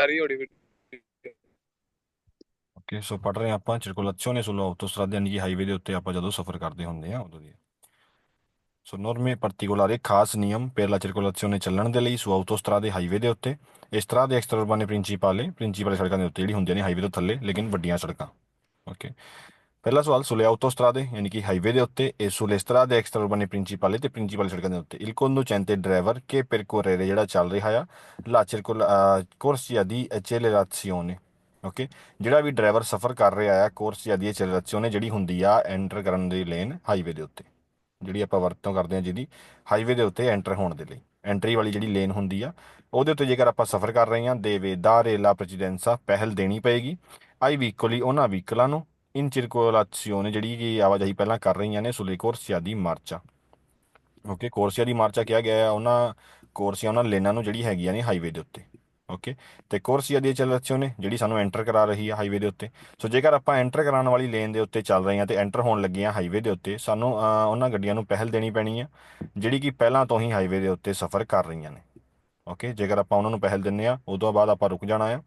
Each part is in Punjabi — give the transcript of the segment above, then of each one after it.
ਸਾਰੀ ਹੋਣੀ ਫਿਰ। ਓਕੇ, ਸੋ ਪੜ੍ਹ ਰਹੇ ਹਾਂ ਆਪਾਂ ਸਰਕੂਲਾzione sulle autostrade, ਯਾਨੀ ਕਿ ਹਾਈਵੇ ਦੇ ਉੱਤੇ ਆਪਾਂ ਜਦੋਂ ਸਫ਼ਰ ਕਰਦੇ ਹੁੰਦੇ ਆ ਉਦੋਂ ਦੀ। ਸੋ norme particolari, ਖਾਸ ਨਿਯਮ per la circolazione ਚੱਲਣ ਦੇ ਲਈ su autostrade, ਹਾਈਵੇ ਦੇ ਉੱਤੇ e strade extraurbane principali, principal ਸੜਕਾਂ ਦੇ ਉੱਤੇ ਜਿਹੜੀ ਹੁੰਦੀਆਂ ਨੇ ਹਾਈਵੇ ਤੋਂ ਥੱਲੇ ਲੇਕਿਨ ਵੱਡੀਆਂ ਸੜਕਾਂ। ਓਕੇ, ਪਹਿਲਾ ਸਵਾਲ sulle autostrade ਯਾਨੀ ਕਿ ਹਾਈਵੇ ਦੇ ਉੱਤੇ e sulle strade extraurbane principali ਤੇ ਪ੍ਰਿੰਸੀਪਲ ਸੜਕਾਂ ਦੇ ਉੱਤੇ il conducente driver che percorrere ਜਿਹੜਾ ਚੱਲ ਰਿਹਾ ਆ la corsia di accelerazione। Okay, ਜਿਹੜਾ ਵੀ ਡਰਾਈਵਰ ਸਫ਼ਰ ਕਰ ਰਿਹਾ ਆ ਕੋਰਸੀਆ ਦੀ ਐਕਸਲਰੇਸ਼ਨ ਜਿਹੜੀ ਹੁੰਦੀ ਆ ਐਂਟਰ ਕਰਨ ਦੀ ਲੇਨ ਹਾਈਵੇ ਦੇ ਉੱਤੇ, ਜਿਹੜੀ ਆਪਾਂ ਵਰਤੋਂ ਕਰਦੇ ਹਾਂ ਜਿਹਦੀ ਹਾਈਵੇ ਦੇ ਉੱਤੇ ਐਂਟਰ ਹੋਣ ਦੇ ਲਈ ਐਂਟਰੀ ਵਾਲੀ ਜਿਹੜੀ ਲੇਨ ਹੁੰਦੀ ਆ ਉਹਦੇ ਉੱਤੇ ਜੇਕਰ ਆਪਾਂ ਸਫ਼ਰ ਕਰ ਰਹੇ ਹਾਂ ਦੇਵੇ ਦਾਰੇ ਲਾ ਪ੍ਰੈਸੀਡੈਂਸਾ ਪਹਿਲ ਦੇਣੀ ਪਏਗੀ ਆਈ ਵਹੀਕਲੀ ਉਹਨਾਂ ਵਹੀਕਲਾਂ ਨੂੰ ਇਨ ਚਿਰਕੋਲਾਸੀਓਨ ਜਿਹੜੀ ਕਿ ਆਵਾਜਾਈ ਪਹਿਲਾਂ ਕਰ ਰਹੀਆਂ ਨੇ ਸੁਲੇ ਕੋਰਸੀਆ ਦੀ ਮਾਰਚਾ। ਓਕੇ, ਕੋਰਸੀਆ ਦੀ ਮਾਰਚਾ ਕਿਹਾ ਗਿਆ ਹੈ ਉਹਨਾਂ ਕੋਰਸੀਆ ਉਹਨਾਂ ਲੇਨਾਂ ਨੂੰ ਜਿਹੜੀ ਹੈਗੀਆਂ ਨੇ ਹਾਈਵੇ ਦੇ ਉੱਤੇ। ਓਕੇ, ਤੇ ਕੋਰਸੀਆ ਦੀ ਚਲਰੇਜ਼ੋਨੇ ਜਿਹੜੀ ਸਾਨੂੰ ਐਂਟਰ ਕਰਾ ਰਹੀ ਆ ਹਾਈਵੇ ਦੇ ਉੱਤੇ। ਸੋ ਜੇਕਰ ਆਪਾਂ ਐਂਟਰ ਕਰਾਉਣ ਵਾਲੀ ਲੇਨ ਦੇ ਉੱਤੇ ਚੱਲ ਰਹੇ ਹਾਂ ਤੇ ਐਂਟਰ ਹੋਣ ਲੱਗੇ ਹਾਂ ਹਾਈਵੇ ਦੇ ਉੱਤੇ ਸਾਨੂੰ ਉਹਨਾਂ ਗੱਡੀਆਂ ਨੂੰ ਪਹਿਲ ਦੇਣੀ ਪੈਣੀ ਆ ਜਿਹੜੀ ਕਿ ਪਹਿਲਾਂ ਤੋਂ ਹੀ ਹਾਈਵੇ ਦੇ ਉੱਤੇ ਸਫ਼ਰ ਕਰ ਰਹੀਆਂ ਨੇ। ਓਕੇ, ਜੇਕਰ ਆਪਾਂ ਉਹਨਾਂ ਨੂੰ ਪਹਿਲ ਦਿੰਦੇ ਆ ਉਦੋਂ ਬਾਅਦ ਆਪਾਂ ਰੁਕ ਜਾਣਾ ਆ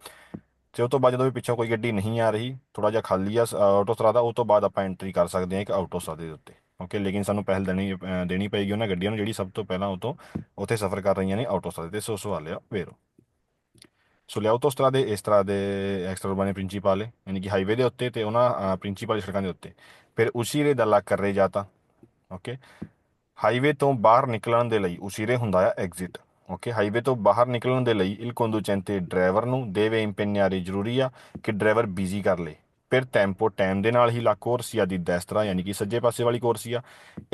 ਤੇ ਉਸ ਤੋਂ ਬਾਅਦ ਜਦੋਂ ਵੀ ਪਿੱਛੋਂ ਕੋਈ ਗੱਡੀ ਨਹੀਂ ਆ ਰਹੀ ਥੋੜਾ ਜਿਹਾ ਖਾਲੀ ਆ ਆਟੋਸਟਰਾਦਾ ਉਸ ਤੋਂ ਬਾਅਦ ਆਪਾਂ ਐਂਟਰੀ ਕਰ ਸਕਦੇ ਹਾਂ ਇੱਕ ਆਟੋਸਟਰਾਦੇ ਦੇ ਉੱਤੇ। ਓਕੇ, ਲੇਕਿਨ ਸਾਨੂੰ ਪਹਿਲ ਦੇਣੀ ਪਏਗੀ ਉਹਨਾਂ ਗੱਡੀਆਂ ਨੂੰ ਜਿਹੜੀ ਸਭ ਤੋਂ ਪਹਿਲਾਂ ਉਤੋਂ ਉੱਥੇ ਸਫ਼ਰ ਕਰ ਰਹੀਆਂ ਨੇ ਆਟੋਸਟਰਾਦੇ ਤੇ। ਸੋ ਸਵਾਲ ਆ ਵੇਰੋ sulle autostrade e strade extraurbane principali ਯਾਨੀ ਕਿ ਹਾਈਵੇ ਦੇ ਉੱਤੇ ਤੇ ਉਹਨਾਂ ਪ੍ਰਿੰਸੀਪਲ ਸੜਕਾਂ ਦੇ ਉੱਤੇ ਫਿਰ uscire dalla carreggiata। Okay, highway ਤੋਂ ਬਾਹਰ ਨਿਕਲਣ ਦੇ ਲਈ uscire ਹੁੰਦਾ ਆ ਐਗਜ਼ਿਟ। ਓਕੇ, ਹਾਈਵੇ ਤੋਂ ਬਾਹਰ ਨਿਕਲਣ ਦੇ ਲਈ il conducente ਡਰਾਈਵਰ ਨੂੰ deve impegnare ਜ਼ਰੂਰੀ ਆ ਕਿ ਡਰਾਈਵਰ ਬਿਜ਼ੀ ਕਰ ਲੇ ਫਿਰ ਟੈਂਪੋ ਟਾਈਮ ਦੇ ਨਾਲ ਹੀ ਲਾ corsia di destra ਯਾਨੀ ਕਿ ਸੱਜੇ ਪਾਸੇ ਵਾਲੀ ਕੋਰਸੀਆ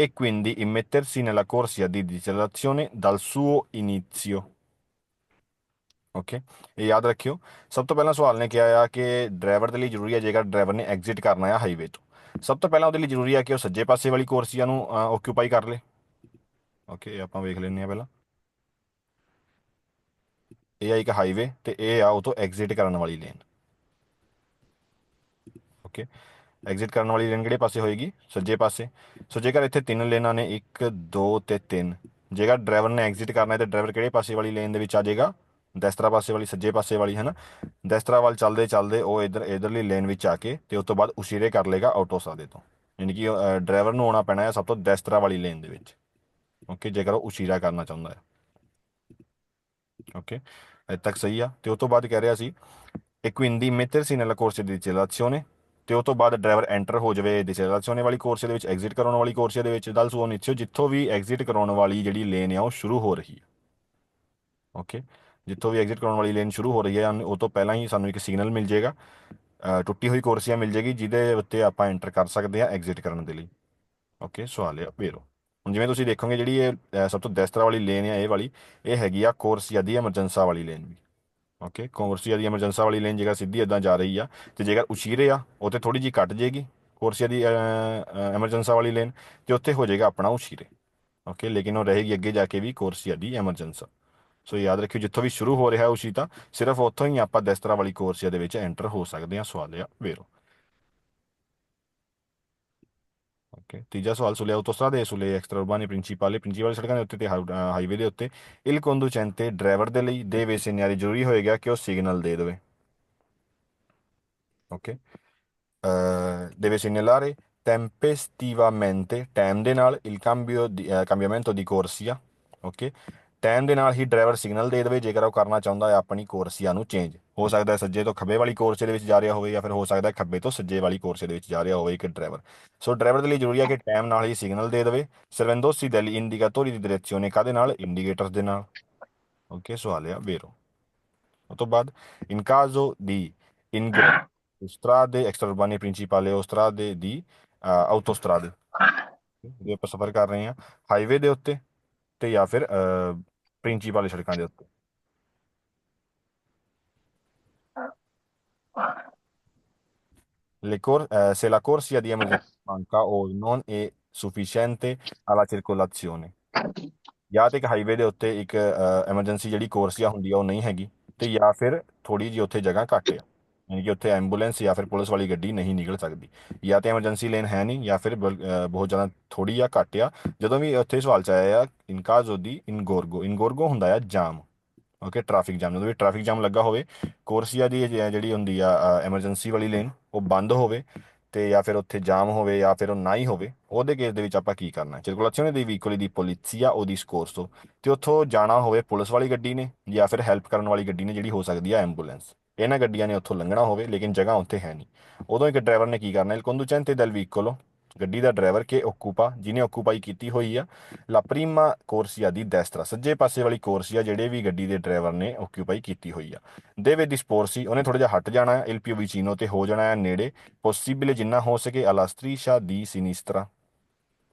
e quindi immettersi nella corsia di decelerazione dal suo inizio। Okay, ਇਹ ਯਾਦ ਰੱਖਿਓ। ਸਭ ਤੋਂ ਪਹਿਲਾਂ ਸਵਾਲ ਨੇ ਕਿਹਾ ਆ ਕਿ ਡਰਾਈਵਰ ਦੇ ਲਈ ਜ਼ਰੂਰੀ ਹੈ ਜੇਕਰ ਡਰਾਈਵਰ ਨੇ ਐਗਜ਼ਿਟ ਕਰਨਾ ਆ ਹਾਈਵੇ ਤੋਂ ਸਭ ਤੋਂ ਪਹਿਲਾਂ ਉਹਦੇ ਲਈ ਜ਼ਰੂਰੀ ਆ ਕਿ ਉਹ ਸੱਜੇ ਪਾਸੇ ਵਾਲੀ ਕੋਰਸੀਆ ਨੂੰ ਓਕਿਊਪਾਈ ਕਰ ਲੇ। ਓਕੇ, ਇਹ ਆਪਾਂ ਵੇਖ ਲੈਂਦੇ ਆ ਪਹਿਲਾਂ। ਇਹ ਆ ਇੱਕ ਹਾਈਵੇ ਤੇ ਇਹ ਆ ਉਹ ਤੋਂ ਐਗਜ਼ਿਟ ਕਰਨ ਵਾਲੀ ਲੇਨ। ਓਕੇ, ਐਗਜ਼ਿਟ ਕਰਨ ਵਾਲੀ ਲੇਨ ਕਿਹੜੇ ਪਾਸੇ ਹੋਏਗੀ? ਸੱਜੇ ਪਾਸੇ। ਸੋ ਜੇਕਰ ਇੱਥੇ ਤਿੰਨ ਲੇਨਾਂ ਨੇ 1 2 ਤੇ 3 ਜੇਕਰ ਡਰਾਈਵਰ ਨੇ ਐਗਜ਼ਿਟ ਕਰਨਾ ਹੈ ਤੇ ਡਰਾਈਵਰ ਕਿਹੜੇ ਪਾਸੇ ਵਾਲੀ ਲੇਨ ਦੇ ਵਿੱਚ ਆ ਜਾਏਗਾ? ਦੈਸਤਰਾ ਪਾਸੇ ਵਾਲੀ, ਸੱਜੇ ਪਾਸੇ ਵਾਲੀ ਹੈ ਨਾ। ਦੈਸਤਰਾ ਵੱਲ ਚੱਲਦੇ ਚੱਲਦੇ ਉਹ ਇਧਰਲੀ ਲੇਨ ਵਿੱਚ ਆ ਕੇ ਤੇ ਉਸ ਤੋਂ ਬਾਅਦ ਉਸ਼ੀਰੇ ਕਰ ਲੇਗਾ ਆਟੋਸਾਦੇ ਤੋਂ। ਯਾਨੀ ਕਿ ਡਰਾਈਵਰ ਨੂੰ ਆਉਣਾ ਪੈਣਾ ਹੈ ਸਭ ਤੋਂ ਦੈਸਤਰਾ ਵਾਲੀ ਲੇਨ ਦੇ ਵਿੱਚ। ਓਕੇ, ਜੇਕਰ ਉਹ ਉਸ਼ੀਰਾ ਕਰਨਾ ਚਾਹੁੰਦਾ ਹੈ। ਓਕੇ, ਅਜੇ ਤੱਕ ਸਹੀ ਆ। ਤੇ ਉਸ ਤੋਂ ਬਾਅਦ ਕਹਿ ਰਿਹਾ ਸੀ e quindi mettersi nella corsia di decelerazione ਤੇ ਉਸ ਤੋਂ ਬਾਅਦ ਡਰਾਈਵਰ ਐਂਟਰ ਹੋ ਜਾਵੇ ਡਿਸੈਲਰੇਸ਼ਨ ਵਾਲੀ ਕੋਰਸੀਆ ਦੇ ਵਿੱਚ, ਐਗਜ਼ਿਟ ਕਰਾਉਣ ਵਾਲੀ ਕੋਰਸੀਆ ਦੇ ਵਿੱਚ ਦਲ ਸੋ ਨੀਚੇ ਜਿੱਥੋਂ ਵੀ ਐਗਜ਼ਿਟ ਕਰਾਉਣ ਵਾਲੀ ਜਿਹੜੀ ਲੇਨ ਆ ਉਹ ਸ਼ੁਰੂ ਹੋ ਰਹੀ ਹੈ। ਓਕੇ, ਜਿੱਥੋਂ ਵੀ ਐਗਜ਼ਿਟ ਕਰਾਉਣ ਵਾਲੀ ਲੇਨ ਸ਼ੁਰੂ ਹੋ ਰਹੀ ਹੈ ਉਹ ਤੋਂ ਪਹਿਲਾਂ ਹੀ ਸਾਨੂੰ ਇੱਕ ਸਿਗਨਲ ਮਿਲ ਜਾਏਗਾ, ਟੁੱਟੀ ਹੋਈ ਕੋਰਸੀਆ ਮਿਲ ਜਾਏਗੀ ਜਿਹਦੇ ਉੱਤੇ ਆਪਾਂ ਐਂਟਰ ਕਰ ਸਕਦੇ ਹਾਂ ਐਗਜ਼ਿਟ ਕਰਨ ਦੇ ਲਈ। ਓਕੇ, ਸਵਾਲ ਆ ਵੇਰੋ। ਹੁਣ ਜਿਵੇਂ ਤੁਸੀਂ ਦੇਖੋਗੇ ਜਿਹੜੀ ਇਹ ਸਭ ਤੋਂ ਦੈਸਤਰਾ ਵਾਲੀ ਲੇਨ ਆ ਇਹ ਵਾਲੀ ਇਹ ਹੈਗੀ ਆ ਕੋਰਸੀਆ ਦੀ ਐਮਰਜੈਂਸਾ ਵਾਲੀ ਲੇਨ ਵੀ। ਓਕੇ, ਕੋਰਸੀਆ ਦੀ ਐਮਰਜੈਂਸਾ ਵਾਲੀ ਲੇਨ ਜੇਕਰ ਸਿੱਧੀ ਇੱਦਾਂ ਜਾ ਰਹੀ ਆ ਤੇ ਜੇਕਰ ਉਸ਼ੀਰੇ ਆ ਉਹ ਤੇ ਥੋੜੀ ਜਿਹੀ ਕੱਟ ਜਾਏਗੀ ਕੋਰਸੀਆ ਦੀ ਐਮਰਜੈਂਸਾ ਵਾਲੀ ਲੇਨ ਤੇ ਉੱਥੇ ਹੋ ਜਾਏਗਾ ਆਪਣਾ ਉਸ਼ੀਰੇ। ਓਕੇ, ਲੇਕਿਨ ਉਹ ਰਹੇਗੀ ਅੱਗੇ ਜਾ ਕੇ ਵੀ ਕੋਰਸੀਆ ਦੀ ਐਮਰਜੈਂਸਾ। ਸੋ ਯਾਦ ਰੱਖਿਓ ਜਿੱਥੋਂ ਵੀ ਸ਼ੁਰੂ ਹੋ ਰਿਹਾ ਉਸ਼ੀਤਾ ਸਿਰਫ ਉੱਥੋਂ ਹੀ ਆਪਾਂ ਦੈਸਤਰਾ ਵਾਲੀ ਕੋਰਸੀਆ ਦੇ ਵਿੱਚ ਐਂਟਰ ਹੋ ਸਕਦੇ ਹਾਂ। ਸਵਾਲ ਆ ਵੇਰੋ। ਓਕੇ, ਤੀਜਾ ਸਵਾਲ ਸੁਲੇ ਆਟੋਸਟਰਾਦੇ ਸੁਲੇ ਐਕਸਟਰਾ ਉਰਬਾਨੇ ਪ੍ਰਿੰਸੀਪਾਲੇ ਪ੍ਰਿੰਸੀਪਲ ਸੜਕਾਂ ਦੇ ਉੱਤੇ ਤੇ ਹਾਈਵੇ ਦੇ ਉੱਤੇ ਇਲ ਕੰਡੂਚੈਂਤੇ ਡਰਾਈਵਰ ਦੇ ਲਈ ਦੇ ਵੇਸੇਨਿਆਰੀ ਜ਼ਰੂਰੀ ਹੋਏਗਾ ਕਿ ਉਹ ਸਿਗਨਲ ਦੇ ਦੇਵੇ। Okay, deve segnalare tempestivamente time ਦੇ ਨਾਲ il cambio di cambiamento di corsia। Okay, time ਦੇ ਨਾਲ ਹੀ ਡਰਾਈਵਰ ਸਿਗਨਲ ਦੇ ਦੇਵੇ ਜੇਕਰ ਉਹ ਕਰਨਾ ਚਾਹੁੰਦਾ ਹੈ ਆਪਣੀ ਕੋਰਸੀਆ ਨੂੰ ਚੇਂਜ। ਹੋ ਸਕਦਾ ਹੈ ਸੱਜੇ ਤੋਂ ਖੱਬੇ ਵਾਲੀ ਕੋਰਸੇ ਦੇ ਵਿੱਚ ਜਾ ਰਿਹਾ ਹੋਵੇ ਜਾਂ ਫਿਰ ਹੋ ਸਕਦਾ ਹੈ ਖੱਬੇ ਤੋਂ ਸੱਜੇ ਵਾਲੀ ਕੋਰਸੇ ਦੇ ਵਿੱਚ ਜਾ ਰਿਹਾ ਹੋਵੇ ਇੱਕ ਡਰਾਈਵਰ। ਸੋ ਡਰਾਈਵਰ ਦੇ ਲਈ ਜ਼ਰੂਰੀ ਹੈ ਕਿ ਟਾਈਮ ਨਾਲ ਹੀ ਸਿਗਨਲ ਦੇ ਦੇਵੇ servendosi degli indicatori di direzione ਕਾਹਦੇ ਨਾਲ? ਇੰਡੀਕੇਟਰਸ ਦੇ ਨਾਲ। ਓਕੇ, ਸਵਾਲ ਆ ਵੇਰੋ। ਉਸ ਤੋਂ ਬਾਅਦ in caso di strade extraurbane principali o strade di autostrade ਜੇ ਆਪਾਂ ਸਫ਼ਰ ਕਰ ਰਹੇ ਹਾਂ ਹਾਈਵੇ ਦੇ ਉੱਤੇ ਤੇ ਜਾਂ ਫਿਰ ਪ੍ਰਿੰਸੀਪਲ ਸੜਕਾਂ ਦੇ ਉੱਤੇ। Se la corsia di emergenza manca o non è sufficiente alla circolazione ਜਾਂ ਤੇ ਇੱਕ ਹਾਈਵੇ ਦੇ ਉੱਤੇ ਇੱਕ ਐਮਰਜੈਂਸੀ ਜਿਹੜੀ ਕੋਰਸੀਆ ਹੁੰਦੀ ਆ ਉਹ ਨਹੀਂ ਹੈਗੀ ਤੇ ਜਾਂ ਫਿਰ ਥੋੜੀ ਜਿਹੀ ਉੱਥੇ ਜਗ੍ਹਾ ਘੱਟ ਆ ਯਾਨੀ ਕਿ ਉੱਥੇ ਐਂਬੂਲੈਂਸ ਜਾਂ ਫਿਰ ਪੁਲਿਸ ਵਾਲੀ ਗੱਡੀ ਨਹੀਂ ਨਿਕਲ ਸਕਦੀ। ਜਾਂ ਤੇ ਐਮਰਜੈਂਸੀ ਲੇਨ ਹੈ ਨਹੀਂ ਜਾਂ ਫਿਰ ਬਹੁਤ ਜ਼ਿਆਦਾ ਥੋੜੀ ਆ ਘੱਟ ਆ। ਜਦੋਂ ਵੀ ਉੱਥੇ ਸਵਾਲ ਚ ਆਇਆ ਆ ਇਨਕਾਜ਼ ਉਹਦੀ ਇਨਗੋਰਗੋ, ਇਨਗੋਰਗੋ ਹੁੰਦਾ ਆ ਜਾਮ। ਓਕੇ, ਟ੍ਰੈਫਿਕ ਜਾਮ, ਜਦੋਂ ਵੀ ਟ੍ਰੈਫਿਕ ਜਾਮ ਲੱਗਾ ਹੋਵੇ, ਕੋਰਸੀਆ ਦੀ ਜਿਹੜੀ ਹੁੰਦੀ ਆ ਐਮਰਜੈਂਸੀ ਵਾਲੀ ਲੇਨ, ਉਹ ਬੰਦ ਹੋਵੇ, ਤੇ ਜਾਂ ਫਿਰ ਉੱਥੇ ਜਾਮ ਹੋਵੇ ਜਾਂ ਫਿਰ ਉਹ ਨਾ ਹੀ ਹੋਵੇ, ਉਹਦੇ ਕੇਸ ਦੇ ਵਿੱਚ ਆਪਾਂ ਕੀ ਕਰਨਾ? circolazione dei veicoli di polizia o di soccorso, ਤੇ ਉੱਥੋਂ ਜਾਣਾ ਹੋਵੇ ਪੁਲਿਸ ਵਾਲੀ ਗੱਡੀ ਨੇ ਜਾਂ ਫਿਰ ਹੈਲਪ ਕਰਨ ਵਾਲੀ ਗੱਡੀ ਨੇ, ਜਿਹੜੀ ਹੋ ਸਕਦੀ ਆ ਐਂਬੂਲੈਂਸ, ਇਹਨਾਂ ਗੱਡੀਆਂ ਨੇ ਉੱਥੋਂ ਲੰਘਣਾ ਹੋਵੇ ਲੇਕਿਨ ਜਗ੍ਹਾ ਉੱਥੇ ਹੈ ਨਹੀਂ। ਉਦੋਂ ਇੱਕ ਡਰਾਈਵਰ ਨੇ ਕੀ ਕਰਨਾ? il conducente del vicolo, ਗੱਡੀ ਦਾ ਡਰਾਈਵਰ, ਕਿ ਓਕੂਪਾ, ਜਿਹਨੇ ਓਕੂਪਾਈ ਕੀਤੀ ਹੋਈ ਆ ਲਾ ਪ੍ਰੀਮਾ ਕੋਰਸੀਆ ਦੀ ਡੈਸਟਰਾ, ਸੱਜੇ ਪਾਸੇ ਵਾਲੀ ਕੋਰਸੀਆ, ਜਿਹੜੇ ਵੀ ਗੱਡੀ ਦੇ ਡਰਾਈਵਰ ਨੇ ਓਕਿਊਪਾਈ ਕੀਤੀ ਹੋਈ ਆ। ਦੇਵੇ ਡਿਸਪੋਰਸੀ, ਉਹਨੇ ਥੋੜਾ ਜਿਹਾ ਹਟ ਜਾਣਾ ਹੈ, ਇਲ ਪਿਓ ਵਿਚੀਨੋ, ਤੇ ਹੋ ਜਾਣਾ ਹੈ ਨੇੜੇ, ਪੋਸੀਬਲ ਜਿੰਨਾ ਹੋ ਸਕੇ, ਅਲਾ ਸਟਰੀਸ਼ਾ ਦੀ ਸਿਨਿਸਤਰਾ।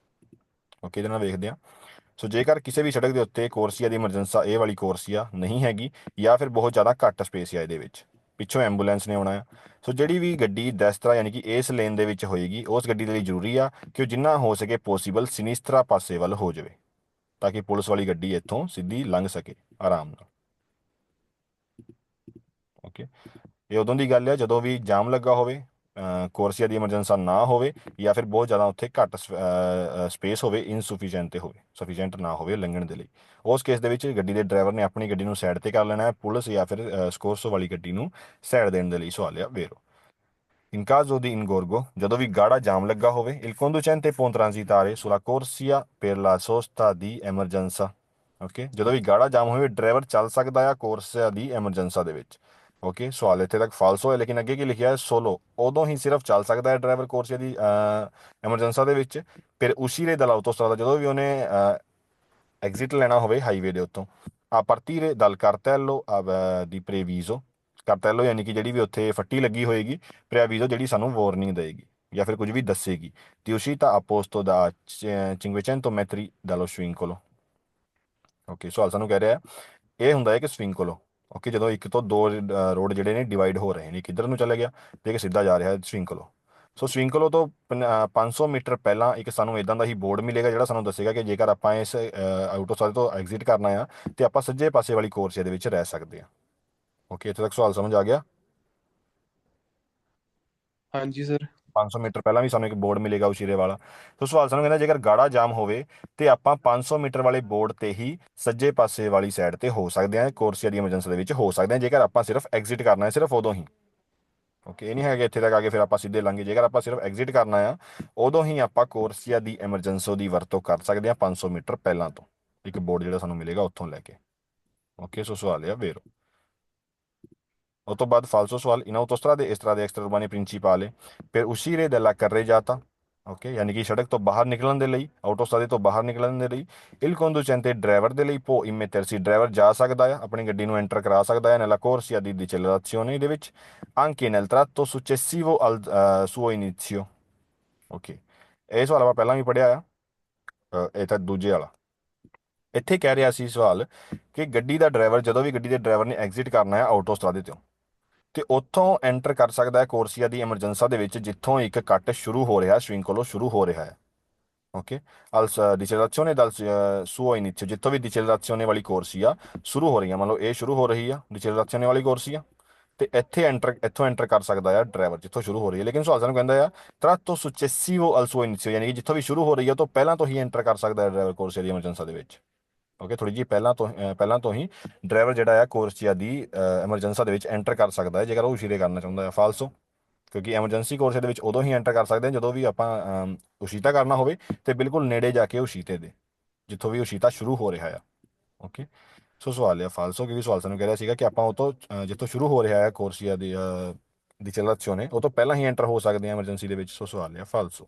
ਓਕੇ, ਇਹਦੇ ਨਾਲ ਵੇਖਦੇ ਹਾਂ। ਸੋ ਜੇਕਰ ਕਿਸੇ ਵੀ ਸੜਕ ਦੇ ਉੱਤੇ ਕੋਰਸੀਆ ਦੀ ਐਮਰਜੈਂਸਾ, ਇਹ ਵਾਲੀ ਕੋਰਸੀਆ ਨਹੀਂ ਹੈਗੀ, ਜਾਂ ਫਿਰ ਬਹੁਤ ਜ਼ਿਆਦਾ ਘੱਟ ਸਪੇਸ ਆ ਇਹਦੇ ਵਿੱਚ, ਪਿੱਛੋਂ ਐਂਬੂਲੈਂਸ ਨੇ ਆਉਣਾ ਆ, ਸੋ ਜਿਹੜੀ ਵੀ ਗੱਡੀ ਡੈਸਤਰਾ ਯਾਨੀ ਕਿ ਇਸ ਲੇਨ ਦੇ ਵਿੱਚ ਹੋਏਗੀ, ਉਸ ਗੱਡੀ ਦੇ ਲਈ ਜ਼ਰੂਰੀ ਆ ਕਿ ਉਹ ਜਿੰਨਾ ਹੋ ਸਕੇ ਪੋਸੀਬਲ ਸਿਨਿਸਤਰਾ ਪਾਸੇ ਵੱਲ ਹੋ ਜਾਵੇ, ਤਾਂ ਕਿ ਪੁਲਿਸ ਵਾਲੀ ਗੱਡੀ ਇੱਥੋਂ ਸਿੱਧੀ ਲੰਘ ਸਕੇ ਆਰਾਮ ਨਾਲ। ਓਕੇ, ਇਹ ਉਦੋਂ ਦੀ ਗੱਲ ਹੈ ਜਦੋਂ ਵੀ ਜਾਮ ਲੱਗਾ ਹੋਵੇ, ਕੋਰਸੀਆ ਦੀ ਐਮਰਜੈਂਸਾ ਨਾ ਹੋਵੇ, ਜਾਂ ਫਿਰ ਬਹੁਤ ਜ਼ਿਆਦਾ ਉੱਥੇ ਘੱਟ ਸਪੇਸ ਹੋਵੇ, ਇਨਸੂਫੀਸ਼ੀਐਂਟ ਤੇ ਹੋਵੇ, ਸਫੀਸ਼ੀਐਂਟ ਨਾ ਹੋਵੇ ਲੰਘਣ ਦੇ ਲਈ। ਉਸ ਕੇਸ ਦੇ ਵਿੱਚ ਗੱਡੀ ਦੇ ਡਰਾਈਵਰ ਨੇ ਆਪਣੀ ਗੱਡੀ ਨੂੰ ਸਾਈਡ ਤੇ ਕਰ ਲੈਣਾ ਹੈ, ਪੁਲਿਸ ਜਾਂ ਫਿਰ ਸਕੋਰਸੋ ਵਾਲੀ ਗੱਡੀ ਨੂੰ ਸਾਈਡ ਦੇਣ ਦੇ ਲਈ ਸਵਾਲ ਆ ਵੇਰੋ। In caso di ingorgo, ਜਦੋਂ ਵੀ ਗਾੜਾ ਜਾਮ ਲੱਗਾ ਹੋਵੇ, il conducente può transitare sulla corsia per la sosta di emergenza। Okay, ਜਦੋਂ ਵੀ ਗਾੜਾ ਜਾਮ ਹੋਵੇ, ਡਰਾਈਵਰ ਚੱਲ ਸਕਦਾ ਆ ਕੋਰਸੀਆ ਦੀ ਐਮਰਜੈਂਸਾ ਦੇ ਵਿੱਚ। ਓਕੇ, ਸਵਾਲ ਇੱਥੇ ਤੱਕ ਫਾਲਸੋ ਹੈ, ਲੇਕਿਨ ਅੱਗੇ ਕੀ ਲਿਖਿਆ ਹੈ? ਸੋਲੋ, ਉਦੋਂ ਹੀ ਸਿਰਫ ਚੱਲ ਸਕਦਾ ਹੈ ਡਰਾਈਵਰ ਕੋਰਸੀਆ ਦੀ ਐਮਰਜੈਂਸਾ ਦੇ ਵਿੱਚ। ਫਿਰ ਉਸ਼ੀਰੇ ਦਲ ਆਉਟੋਸਟਰਾਦਾ, ਜਦੋਂ ਵੀ ਉਹਨੇ ਐਗਜ਼ਿਟ ਲੈਣਾ ਹੋਵੇ ਹਾਈਵੇ ਦੇ ਉੱਤੋਂ। ਆ partire dal cartello di previso, cartello ਯਾਨੀ ਕਿ ਜਿਹੜੀ ਵੀ ਉੱਥੇ ਫੱਟੀ ਲੱਗੀ ਹੋਏਗੀ, preavviso ਜਿਹੜੀ ਸਾਨੂੰ ਵਾਰਨਿੰਗ ਦੇਏਗੀ ਜਾਂ ਫਿਰ ਕੁਝ ਵੀ ਦੱਸੇਗੀ। ti uscita a posto da 500 metri dallo svincolo। Okay, ਸਵਾਲ ਸਾਨੂੰ ਕਹਿ ਰਿਹਾ ਹੈ, ਇਹ ਹੁੰਦਾ ਹੈ ਕਿ ਸਵਿੰਕੋਲੋ। ਓਕੇ, ਜਦੋਂ ਇੱਕ ਤੋਂ ਦੋ ਰੋਡ ਜਿਹੜੇ ਨੇ ਡਿਵਾਈਡ ਹੋ ਰਹੇ ਨੇ, ਇੱਕ ਇੱਧਰ ਨੂੰ ਚਲਾ ਗਿਆ ਤੇ ਇੱਕ ਸਿੱਧਾ ਜਾ ਰਿਹਾ ਹੈ ਸਵਿੰਕੋਲੋ। ਸੋ ਸਵਿੰਕੋਲੋ ਤੋਂ 500 ਮੀਟਰ ਪਹਿਲਾਂ ਇੱਕ ਸਾਨੂੰ ਇਦਾਂ ਦਾ ਹੀ ਬੋਰਡ ਮਿਲੇਗਾ, ਜਿਹੜਾ ਸਾਨੂੰ ਦੱਸੇਗਾ ਕਿ ਜੇਕਰ ਆਪਾਂ ਇਸ ਆਊਟੋਸਾਡ ਤੋਂ ਐਗਜ਼ਿਟ ਕਰਨਾ ਆ, ਤੇ ਆਪਾਂ ਸੱਜੇ ਪਾਸੇ ਵਾਲੀ ਕੋਰਸੀਆ ਦੇ ਵਿੱਚ ਰਹਿ ਸਕਦੇ ਹਾਂ। ਓਕੇ, ਇੱਥੇ ਤੱਕ ਸਵਾਲ ਸਮਝ ਆ ਗਿਆ? हाँ जी सर। 500 ਮੀਟਰ ਪਹਿਲਾਂ ਵੀ ਸਾਨੂੰ ਇੱਕ ਬੋਰਡ ਮਿਲੇਗਾ ਉਸ਼ੀਰੇ ਵਾਲਾ। ਸੋ ਸਵਾਲ ਸਾਨੂੰ ਕਹਿੰਦਾ, ਜੇਕਰ ਗਾੜਾ ਜਾਮ ਹੋਵੇ ਤੇ ਆਪਾਂ 500 ਮੀਟਰ ਵਾਲੇ ਬੋਰਡ ਤੇ ਹੀ ਸੱਜੇ ਪਾਸੇ ਵਾਲੀ ਸਾਈਡ ਤੇ ਹੋ ਸਕਦੇ ਹਾਂ, ਕੋਰਸੀਆ ਦੀ ਐਮਰਜੈਂਸੀ ਦੇ ਵਿੱਚ ਹੋ ਸਕਦੇ ਹਾਂ, ਜੇਕਰ ਆਪਾਂ ਸਿਰਫ ਐਗਜ਼ਿਟ ਕਰਨਾ ਹੈ, ਸਿਰਫ ਉਦੋਂ ਹੀ। ਓਕੇ, ਇਹ ਨਹੀਂ ਹੈਗਾ ਇੱਥੇ ਤੱਕ ਆ ਕੇ ਫਿਰ ਆਪਾਂ ਸਿੱਧੇ ਲੰਘੇ, ਜੇਕਰ ਆਪਾਂ ਸਿਰਫ ਐਗਜ਼ਿਟ ਕਰਨਾ ਆ, ਉਦੋਂ ਹੀ ਆਪਾਂ ਕੋਰਸੀਆ ਦੀ ਐਮਰਜੈਂਸੀ ਦੀ ਵਰਤੋਂ ਕਰ ਸਕਦੇ ਹਾਂ 500 ਮੀਟਰ ਪਹਿਲਾਂ ਤੋਂ, ਇੱਕ ਬੋਰਡ ਜਿਹੜਾ ਸਾਨੂੰ ਮਿਲੇਗਾ ਉੱਥੋਂ ਲੈ ਕੇ। ਓਕੇ, ਸੋ ਸਵਾਲ ਆ ਵੇਰੋ। ਉਸ ਤੋਂ ਬਾਅਦ ਫਾਲਸੋ ਸਵਾਲ, in autostrade e strade extraurbane principali per uscire dalla carreggiata। Okay, ਯਾਨੀ ਕਿ ਸੜਕ ਤੋਂ ਬਾਹਰ ਨਿਕਲਣ ਦੇ ਲਈ, ਆਟੋਸਟਰਾਦੇ ਤੋਂ ਬਾਹਰ ਨਿਕਲਣ ਦੇ ਲਈ, il conducente ਡਰਾਈਵਰ ਦੇ ਲਈ può immettersi, ਡਰਾਈਵਰ ਜਾ ਸਕਦਾ ਆ, ਆਪਣੀ ਗੱਡੀ ਨੂੰ ਐਂਟਰ ਕਰਾ ਸਕਦਾ ਹੈ nella corsia di decelerazione ਦੇ ਵਿੱਚ, anche nel tratto successivo al suo inizio। Okay, ਇਹ ਸਵਾਲ ਆਪਾਂ ਪਹਿਲਾਂ ਵੀ ਪੜ੍ਹਿਆ ਆ, ਇਹ ਤਾਂ ਦੂਜੇ ਵਾਲਾ। ਇੱਥੇ ਕਹਿ ਰਿਹਾ ਸੀ ਸਵਾਲ ਕਿ ਗੱਡੀ ਦਾ ਡਰਾਈਵਰ, ਜਦੋਂ ਵੀ ਗੱਡੀ ਦੇ ਡਰਾਈਵਰ ਨੇ ਐਗਜ਼ਿਟ ਕਰਨਾ ਹੈ ਆਟੋਸਟਰਾਦੇ ਤੋਂ, ਤੇ ਉੱਥੋਂ ਐਂਟਰ ਕਰ ਸਕਦਾ ਹੈ ਕੋਰਸੀਆ ਦੀ ਐਮਰਜੈਂਸਾ ਦੇ ਵਿੱਚ, ਜਿੱਥੋਂ ਇੱਕ ਕੱਟ ਸ਼ੁਰੂ ਹੋ ਰਿਹਾ, ਸਵਿੰਕੋਲੋ ਸ਼ੁਰੂ ਹੋ ਰਿਹਾ ਹੈ। ਓਕੇ, ਅਲ ਡਿਸੈਲਰਾzione dal suo inizio, ਜਿੱਥੋਂ ਵੀ ਡਿਸੈਲਰਾzione ਵਾਲੀ ਕੋਰਸੀਆ ਸ਼ੁਰੂ ਹੋ ਰਹੀ ਹੈ, ਮੰਨ ਲਓ ਇਹ ਸ਼ੁਰੂ ਹੋ ਰਹੀ ਆ ਡਿਸੈਲਰਾzione ਵਾਲੀ ਕੋਰਸੀਆ, ਤੇ ਇੱਥੋਂ ਐਂਟਰ ਕਰ ਸਕਦਾ ਆ ਡਰਾਈਵਰ, ਜਿੱਥੋਂ ਸ਼ੁਰੂ ਹੋ ਰਹੀ ਹੈ। ਲੇਕਿਨ ਸਵਾਲ ਸਾਨੂੰ ਕਹਿੰਦਾ ਆ tratto successivo al suo inizio, ਯਾਨੀ ਕਿ ਜਿੱਥੋਂ ਵੀ ਸ਼ੁਰੂ ਹੋ ਰਹੀ ਹੈ ਉਹ ਤੋਂ ਪਹਿਲਾਂ ਤੋਂ ਹੀ ਐਂਟਰ ਕਰ ਸਕਦਾ ਹੈ ਡਰਾਈਵਰ ਕੋਰਸੀਆ ਦੀ ਐਮਰਜੈਂਸਾ ਦੇ ਵਿੱਚ। ਓਕੇ, ਥੋੜੀ ਜਿਹੀ ਪਹਿਲਾਂ ਤੋਂ ਹੀ ਡਰਾਈਵਰ ਜਿਹੜਾ ਆ ਕੋਰਸੀਆ ਦੀ ਐਮਰਜੈਂਸਾ ਦੇ ਵਿੱਚ ਐਂਟਰ ਕਰ ਸਕਦਾ ਹੈ, ਜੇਕਰ ਉਹ ਉਸ਼ੀਰੇ ਕਰਨਾ ਚਾਹੁੰਦਾ ਹੈ। ਫਾਲਸੋ, ਕਿਉਂਕਿ ਐਮਰਜੈਂਸੀ ਕੋਰਸੀਆ ਦੇ ਵਿੱਚ ਉਦੋਂ ਹੀ ਐਂਟਰ ਕਰ ਸਕਦੇ ਹਾਂ ਜਦੋਂ ਵੀ ਆਪਾਂ ਉਸ਼ੀਤਾ ਕਰਨਾ ਹੋਵੇ, ਤੇ ਬਿਲਕੁਲ ਨੇੜੇ ਜਾ ਕੇ ਉਸ਼ੀਤੇ ਦੇ, ਜਿੱਥੋਂ ਵੀ ਉਸ਼ੀਤਾ ਸ਼ੁਰੂ ਹੋ ਰਿਹਾ ਆ। ਓਕੇ, ਸੋ ਸਵਾਲ ਆ ਫਾਲਸੋ, ਕਿਉਂਕਿ ਸਵਾਲ ਸਾਨੂੰ ਕਹਿ ਰਿਹਾ ਸੀਗਾ ਕਿ ਆਪਾਂ ਉਹ ਤੋਂ ਜਿੱਥੋਂ ਸ਼ੁਰੂ ਹੋ ਰਿਹਾ ਹੈ ਕੋਰਸੀਆ ਦੀ ਚਲਾzione, ਉਹ ਤੋਂ ਪਹਿਲਾਂ ਹੀ ਐਂਟਰ ਹੋ ਸਕਦੇ ਹਾਂ ਐਮਰਜੈਂਸੀ ਦੇ ਵਿੱਚ। ਸੋ ਸਵਾਲ ਆ ਫਾਲਸੋ।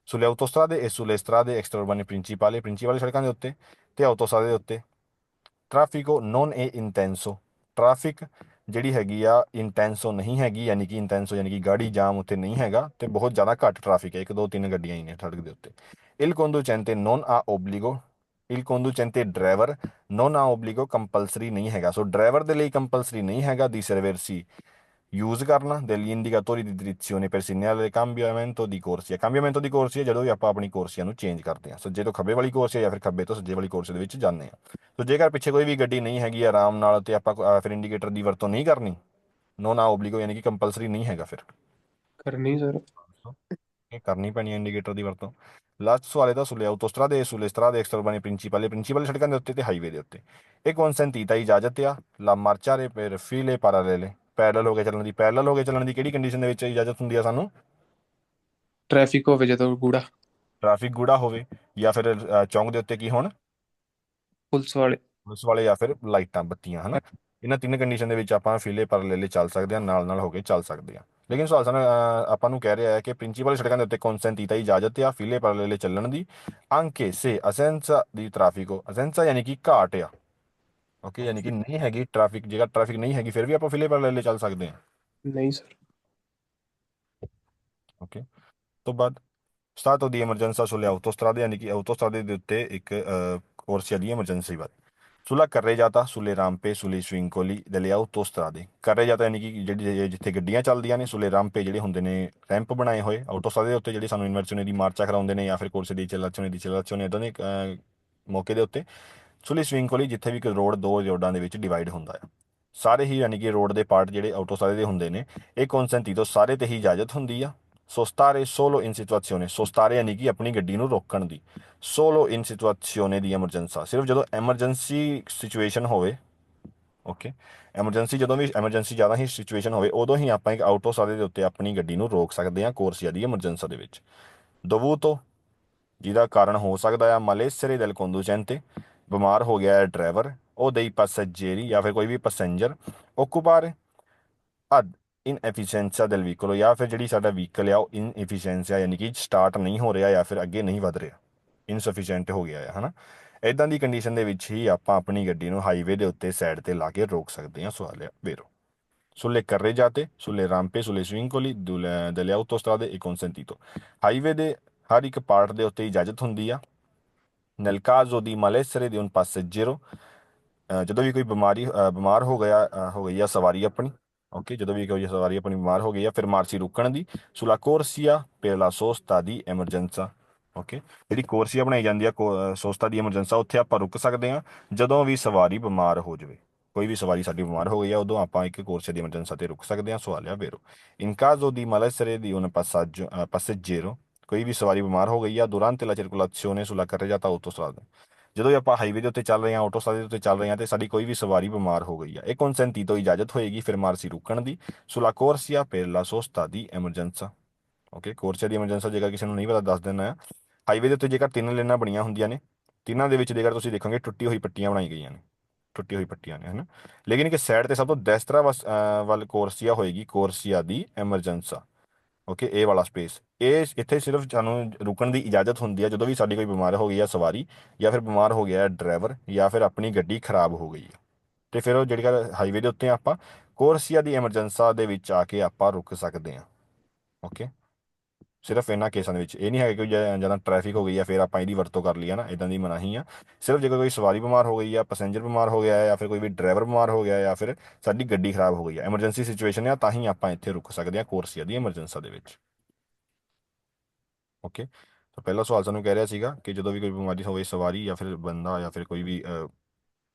sulle autostrade e sulle strade extraurbane principali, principal ਸੜਕਾਂ ਦੇ ਉੱਤੇ ਤੇ ਆਟੋਸਟਰਾਦੇ ਦੇ ਉੱਤੇ, ਟ੍ਰੈਫਿਕੋ non è intenso, ਟ੍ਰੈਫਿਕ ਜਿਹੜੀ ਹੈਗੀ ਆ ਇੰਟੈਂਸੋ ਨਹੀਂ ਹੈਗੀ, ਯਾਨੀ ਕਿ ਇੰਟੈਂਸੋ ਯਾਨੀ ਕਿ ਗਾੜੀ ਜਾਮ ਉੱਥੇ ਨਹੀਂ ਹੈਗਾ, ਤੇ ਬਹੁਤ ਜ਼ਿਆਦਾ ਘੱਟ ਟ੍ਰੈਫਿਕ ਹੈ, ਇੱਕ ਦੋ ਤਿੰਨ ਗੱਡੀਆਂ ਹੀ ਨੇ ਸੜਕ ਦੇ ਉੱਤੇ। il conducente non ha obbligo, il conducente driver non ha obbligo, compulsory ਨਹੀਂ ਹੈਗਾ, ਸੋ ਡਰਾਈਵਰ ਦੇ ਲਈ ਕੰਪਲਸਰੀ ਨਹੀਂ ਹੈਗਾ ਦੀ ਸਰਵਿਸੀ ਯੂਜ਼ ਕਰਨਾ degli indicatori di direzione per segnalare cambiamento di corsia, cambiamento di corsia ਜਦੋਂ ਵੀ ਆਪਾਂ ਆਪਣੀ ਕੋਰਸੀਆ ਨੂੰ ਚੇਂਜ ਕਰਦੇ ਹਾਂ, ਸੱਜੇ ਤੋਂ ਖੱਬੇ ਵਾਲੀ ਕੋਰਸੀਆ ਜਾਂ ਫਿਰ ਖੱਬੇ ਤੋਂ ਸੱਜੇ ਵਾਲੀ ਕੋਰਸੀਆ ਦੇ ਵਿੱਚ ਜਾਂਦੇ ਹਾਂ। ਸੋ ਜੇਕਰ ਪਿੱਛੇ ਕੋਈ ਵੀ ਗੱਡੀ ਨਹੀਂ ਹੈਗੀ ਆਰਾਮ ਨਾਲ, ਤੇ ਆਪਾਂ ਫਿਰ ਇੰਡੀਕੇਟਰ ਦੀ ਵਰਤੋਂ ਨਹੀਂ ਕਰਨੀ, ਨੋ ਨਾ ਓਬਲੀਗੋ, ਯਾਨੀ ਕਿ ਕੰਪਲਸਰੀ ਨਹੀਂ ਹੈਗਾ ਫਿਰ। करनी सर। ਇਹ ਕਰਨੀ ਪੈਣੀ ਹੈ ਇੰਡੀਕੇਟਰ ਦੀ ਵਰਤੋਂ। ਲਾਸਟ ਸਵਾਲ ਇਹਦਾ sulle autostrade e sulle strade extraurbane principali, principali ਸੜਕਾਂ ਦੇ ਉੱਤੇ ਤੇ ਹਾਈਵੇ ਦੇ ਉੱਤੇ ਇਹ consentita ਇਜਾਜ਼ਤ ਆ ਲਾ ਮਾਰਚਾਰੇ per file parallele, ਪੈਰਲਲ ਹੋ ਕੇ ਚੱਲਣ ਦੀ। ਪੈਰਲਲ ਹੋ ਕੇ ਚੱਲਣ ਦੀ ਕਿਹੜੀ ਕੰਡੀਸ਼ਨ ਦੇ ਵਿੱਚ ਇਜਾਜ਼ਤ ਹੁੰਦੀ ਆ ਸਾਨੂੰ? ਟ੍ਰੈਫਿਕ ਹੋਵੇ ਜਦੋਂ ਗੂੜਾ। ਟ੍ਰੈਫਿਕ ਗੂੜਾ ਹੋਵੇ, ਜਾਂ ਫਿਰ ਚੌਂਕ ਦੇ ਉੱਤੇ ਕੀ ਹੋਣ, ਪੁਲਿਸ ਵਾਲੇ। ਪੁਲਿਸ ਵਾਲੇ, ਜਾਂ ਫਿਰ ਲਾਈਟਾਂ ਬੱਤੀਆਂ, ਹਨਾ। ਇਹਨਾਂ ਤਿੰਨ ਕੰਡੀਸ਼ਨ ਦੇ ਵਿੱਚ ਆਪਾਂ ਫਿਲੇ ਪਰਲੇਲੇ ਚੱਲ ਸਕਦੇ ਹਾਂ, ਨਾਲ ਨਾਲ ਹੋ ਕੇ ਚੱਲ ਸਕਦੇ ਹਾਂ। ਲੇਕਿਨ ਸਵਾਲ ਸਾਨੂੰ ਆਪਾਂ ਨੂੰ ਕਹਿ ਰਿਹਾ ਹੈ ਕਿ ਪ੍ਰਿੰਸੀਪਲ ਸੜਕਾਂ ਦੇ ਉੱਤੇ ਕੌਨਸੈਂਟੀਤਾ ਇਜਾਜ਼ਤ ਆ ਫਿਲੇ ਪਰਲੇਲੇ ਚੱਲਣ ਦੀ, ਅੰਕੇ ਸੇ ਅਸੈਂਸਾ ਦੀ ਟ੍ਰੈਫਿਕੋ, ਅਸੈਂਸਾ ਯਾਨੀ ਕਿ ਘਾਟ ਆ। ਓਕੇ, ਯਾਨੀ ਕਿ ਨਹੀਂ ਹੈਗੀ ਟ੍ਰੈਫਿਕ, ਜੇਕਰ ਟ੍ਰੈਫਿਕ ਨਹੀਂ ਹੈਗੀ ਫਿਰ ਵੀ ਆਪਾਂ ਫਿਲੇ ਪਰਲੇਲੇ ਚੱਲ ਸਕਦੇ ਹਾਂ। ਨਹੀਂ ਸਰ। ਓਕੇ, ਤੋਂ ਬਾਅਦ stato di emergenza sulle autostrade, ਯਾਨੀ ਕਿ autostrade ਦੇ ਉੱਤੇ ਇੱਕ corsia ਦੀ emergency ਬਾਰੇ। sulla carreggiata, sulle rampe, sui svincoli delle autostrade। carreggiata ਯਾਨੀ ਕਿ ਜਿਹੜੀ ਜਿੱਥੇ ਗੱਡੀਆਂ ਚੱਲਦੀਆਂ ਨੇ, sulle rampe ਜਿਹੜੇ ਹੁੰਦੇ ਨੇ ਰੈਂਪ ਬਣਾਏ ਹੋਏ autostrade ਦੇ ਉੱਤੇ, ਜਿਹੜੇ ਸਾਨੂੰ ਇਨਵਰਸੀone ਦੀ ਮਾਰਚਾ ਕਰਾਉਂਦੇ ਨੇ, ਜਾਂ ਫਿਰ corsia di accelerazione ਇੱਦਾਂ ਦੇ ਮੌਕੇ ਦੇ ਉੱਤੇ। sulle svincoli ਜਿੱਥੇ ਵੀ ਕੋਈ ਰੋਡ ਦੋ ਰੋਡਾਂ ਦੇ ਵਿੱਚ ਡਿਵਾਈਡ ਹੁੰਦਾ ਆ। ਸਾਰੇ ਹੀ ਯਾਨੀ ਕਿ ਰੋਡ ਦੇ ਪਾਰਟ ਜਿਹੜੇ autostrade ਦੇ ਹੁੰਦੇ ਨੇ, ਇਹ consentito ਸਾਰੇ ਤੇ ਹੀ ਇਜਾਜ਼ਤ ਹੁੰਦੀ ਆ। sostare solo in situazione, sostare ਯਾਨੀ ਕਿ ਆਪਣੀ ਗੱਡੀ ਨੂੰ ਰੋਕਣ ਦੀ। solo in situazione di emergenza, ਸਿਰਫ ਜਦੋਂ ਐਮਰਜੈਂਸੀ ਸਿਚੁਏਸ਼ਨ ਹੋਵੇ। ਓਕੇ, ਐਮਰਜੈਂਸੀ ਜਦੋਂ ਵੀ ਐਮਰਜੈਂਸੀ ਜ਼ਿਆਦਾ ਹੀ ਸਿਚੁਏਸ਼ਨ ਹੋਵੇ, ਉਦੋਂ ਹੀ ਆਪਾਂ ਇੱਕ ਆਊਟੋਸਾਦੇ ਦੇ ਉੱਤੇ ਆਪਣੀ ਗੱਡੀ ਨੂੰ ਰੋਕ ਸਕਦੇ ਹਾਂ ਕੋਰਸੀਆ ਦੀ ਐਮਰਜੈਂਸਾ ਦੇ ਵਿੱਚ। dovuto, ਜਿਹਦਾ ਕਾਰਨ ਹੋ ਸਕਦਾ ਆ malessere del conducente, ਬਿਮਾਰ ਹੋ ਗਿਆ ਹੈ ਡਰਾਈਵਰ, ਉਹ dei passeggeri ਜਾਂ ਫਿਰ ਕੋਈ ਵੀ ਪੈਸੇਂਜਰ, occupare ad ਇਨਐਫੀਸ਼ੀਐਂਸੀਆ del veicolo, ਜਾਂ ਫਿਰ ਜਿਹੜੀ ਸਾਡਾ ਵਹੀਕਲ ਆ ਉਹ ਇਨਐਫੀਸ਼ੀਐਂਸੀਆ ਯਾਨੀ ਕਿ ਸਟਾਰਟ ਨਹੀਂ ਹੋ ਰਿਹਾ ਜਾਂ ਫਿਰ ਅੱਗੇ ਨਹੀਂ ਵਧ ਰਿਹਾ, ਇਨਸਫੀਸ਼ੀਐਂਟ ਹੋ ਗਿਆ ਹੈ, ਹਨਾ। ਇਦਾਂ ਦੀ ਕੰਡੀਸ਼ਨ ਦੇ ਵਿੱਚ ਹੀ ਆਪਾਂ ਆਪਣੀ ਗੱਡੀ ਨੂੰ ਹਾਈਵੇ ਦੇ ਉੱਤੇ ਸਾਈਡ ਤੇ ਲਾ ਕੇ ਰੋਕ ਸਕਦੇ ਹਾਂ। ਸਵਾਲ ਆ ਵੇਰੋ sulle carreggiate, sulle rampe, sulle svincoli delle autostrade e consentito। Highway ਦੇ ਹਰ ਇੱਕ ਪਾਰਟ ਦੇ ਉੱਤੇ ਇਜਾਜ਼ਤ ਹੁੰਦੀ ਆ। nel caso di malessere di un passeggero, ਜਦੋਂ ਵੀ ਕੋਈ ਬਿਮਾਰ ਹੋ ਗਈ ਆ ਸਵਾਰੀ ਆਪਣੀ। ਓਕੇ, ਜਦੋਂ ਵੀ ਕੋਈ ਸਵਾਰੀ ਆਪਣੀ ਬਿਮਾਰ ਹੋ ਗਈ ਆ, ਫਿਰ ਮਾਰਸੀ ਰੁਕਣ ਦੀ। ਸੁਲਾ ਕੋਰਸੀਆ per la sosta di emergenza। Okay, ਜਿਹੜੀ ਕੋਰਸੀਆ ਬਣਾਈ ਜਾਂਦੀ ਆ ਸੋਸਤਾ ਦੀ ਐਮਰਜੈਂਸਾ, ਉੱਥੇ ਆਪਾਂ ਰੁਕ ਸਕਦੇ ਹਾਂ ਜਦੋਂ ਵੀ ਸਵਾਰੀ ਬਿਮਾਰ ਹੋ ਜਾਵੇ। ਕੋਈ ਵੀ ਸਵਾਰੀ ਸਾਡੀ ਬਿਮਾਰ ਹੋ ਗਈ ਆ, ਉਦੋਂ ਆਪਾਂ ਇੱਕ ਕੋਰਸੀਆ ਦੀ ਐਮਰਜੈਂਸਾ ਤੇ ਰੁਕ ਸਕਦੇ ਹਾਂ। ਸਵਾਲ ਆ ਵੇਰੋ in caso di malessere di un passeggero, ਕੋਈ ਵੀ ਸਵਾਰੀ ਬਿਮਾਰ ਹੋ ਗਈ ਆ durante la circolazione sulla carreggiata autostrada, ਜਦੋਂ ਵੀ ਆਪਾਂ ਹਾਈਵੇ ਦੇ ਉੱਤੇ ਚੱਲ ਰਹੇ ਹਾਂ, ਆਟੋਸਟ੍ਰਾਦੇ ਦੇ ਉੱਤੇ ਚੱਲ ਰਹੇ ਹਾਂ, ਤੇ ਸਾਡੀ ਕੋਈ ਵੀ ਸਵਾਰੀ ਬਿਮਾਰ ਹੋ ਗਈ ਆ, ਇਹ consentito ਇਜਾਜ਼ਤ ਹੋਏਗੀ ਫਿਰ ਮਾਰਸੀ ਰੁਕਣ ਦੀ। sulla corsia per la sosta di emergenza। Okay, ਕੋਰਸੀਆ ਦੀ ਐਮਰਜੈਂਸਾ ਜੇਕਰ ਕਿਸੇ ਨੂੰ ਨਹੀਂ ਪਤਾ ਦੱਸ ਦਿੰਦਾ ਆ। ਹਾਈਵੇ ਦੇ ਉੱਤੇ ਜੇਕਰ ਤਿੰਨ ਲੇਨਾਂ ਬਣੀਆਂ ਹੁੰਦੀਆਂ ਨੇ, ਤਿੰਨਾਂ ਦੇ ਵਿੱਚ ਜੇਕਰ ਤੁਸੀਂ ਦੇਖੋਗੇ ਟੁੱਟੀ ਹੋਈ ਪੱਟੀਆਂ ਬਣਾਈ ਗਈਆਂ ਨੇ, ਟੁੱਟੀ ਹੋਈ ਪੱਟੀਆਂ ਨੇ, ਹਨਾ। ਲੇਕਿਨ ਇੱਕ ਸਾਈਡ ਤੇ ਸਭ ਤੋਂ ਦੈਸਤਰਾ ਵੱਲ ਕੋਰਸੀਆ ਹੋਏਗੀ, ਕੋਰਸੀਆ ਦੀ ਐਮਰਜੈਂਸਾ। ਓਕੇ, ਇਹ ਵਾਲਾ ਸਪੇਸ, ਇਹ ਇੱਥੇ ਸਿਰਫ ਸਾਨੂੰ ਰੁਕਣ ਦੀ ਇਜਾਜ਼ਤ ਹੁੰਦੀ ਹੈ ਜਦੋਂ ਵੀ ਸਾਡੀ ਕੋਈ ਬਿਮਾਰ ਹੋ ਗਈ ਹੈ ਸਵਾਰੀ, ਜਾਂ ਫਿਰ ਬਿਮਾਰ ਹੋ ਗਿਆ ਹੈ ਡਰਾਈਵਰ, ਜਾਂ ਫਿਰ ਆਪਣੀ ਗੱਡੀ ਖਰਾਬ ਹੋ ਗਈ ਹੈ। ਤੇ ਫਿਰ ਉਹ ਜਿਹੜੀ ਗੱਲ ਹਾਈਵੇ ਦੇ ਉੱਤੇ ਆਪਾਂ ਕੋਰਸੀਆ ਦੀ ਐਮਰਜੈਂਸਾ ਦੇ ਵਿੱਚ ਆ ਕੇ ਆਪਾਂ ਰੁਕ ਸਕਦੇ ਹਾਂ। ਓਕੇ, ਸਿਰਫ ਇਹਨਾਂ ਕੇਸਾਂ ਦੇ ਵਿੱਚ। ਇਹ ਨਹੀਂ ਹੈਗਾ ਕਿ ਜਦੋਂ ਟ੍ਰੈਫਿਕ ਹੋ ਗਈ ਆ ਫਿਰ ਆਪਾਂ ਇਹਦੀ ਵਰਤੋਂ ਕਰ ਲਈ ਹੈ ਨਾ, ਇਦਾਂ ਦੀ ਮਨਾਹੀ ਆ। ਸਿਰਫ ਜੇਕਰ ਕੋਈ ਸਵਾਰੀ ਬਿਮਾਰ ਹੋ ਗਈ ਆ, ਪੈਸੇਂਜਰ ਬਿਮਾਰ ਹੋ ਗਿਆ ਹੈ, ਜਾਂ ਫਿਰ ਕੋਈ ਵੀ ਡਰਾਈਵਰ ਬਿਮਾਰ ਹੋ ਗਿਆ, ਜਾਂ ਫਿਰ ਸਾਡੀ ਗੱਡੀ ਖਰਾਬ ਹੋ ਗਈ ਆ, ਐਮਰਜੈਂਸੀ ਸਿਚੁਏਸ਼ਨ ਆ, ਤਾਂ ਹੀ ਆਪਾਂ ਇੱਥੇ ਰੁਕ ਸਕਦੇ ਹਾਂ ਕੋਰਸੀਆ ਦੀ ਐਮਰਜੈਂਸਾ ਦੇ ਵਿੱਚ। ਓਕੇ, ਤਾਂ ਪਹਿਲਾ ਸਵਾਲ ਸਾਨੂੰ ਕਹਿ ਰਿਹਾ ਸੀਗਾ ਕਿ ਜਦੋਂ ਵੀ ਕੋਈ ਬਿਮਾਰੀ ਹੋਵੇ ਸਵਾਰੀ ਜਾਂ ਫਿਰ ਬੰਦਾ ਜਾਂ ਫਿਰ ਕੋਈ ਵੀ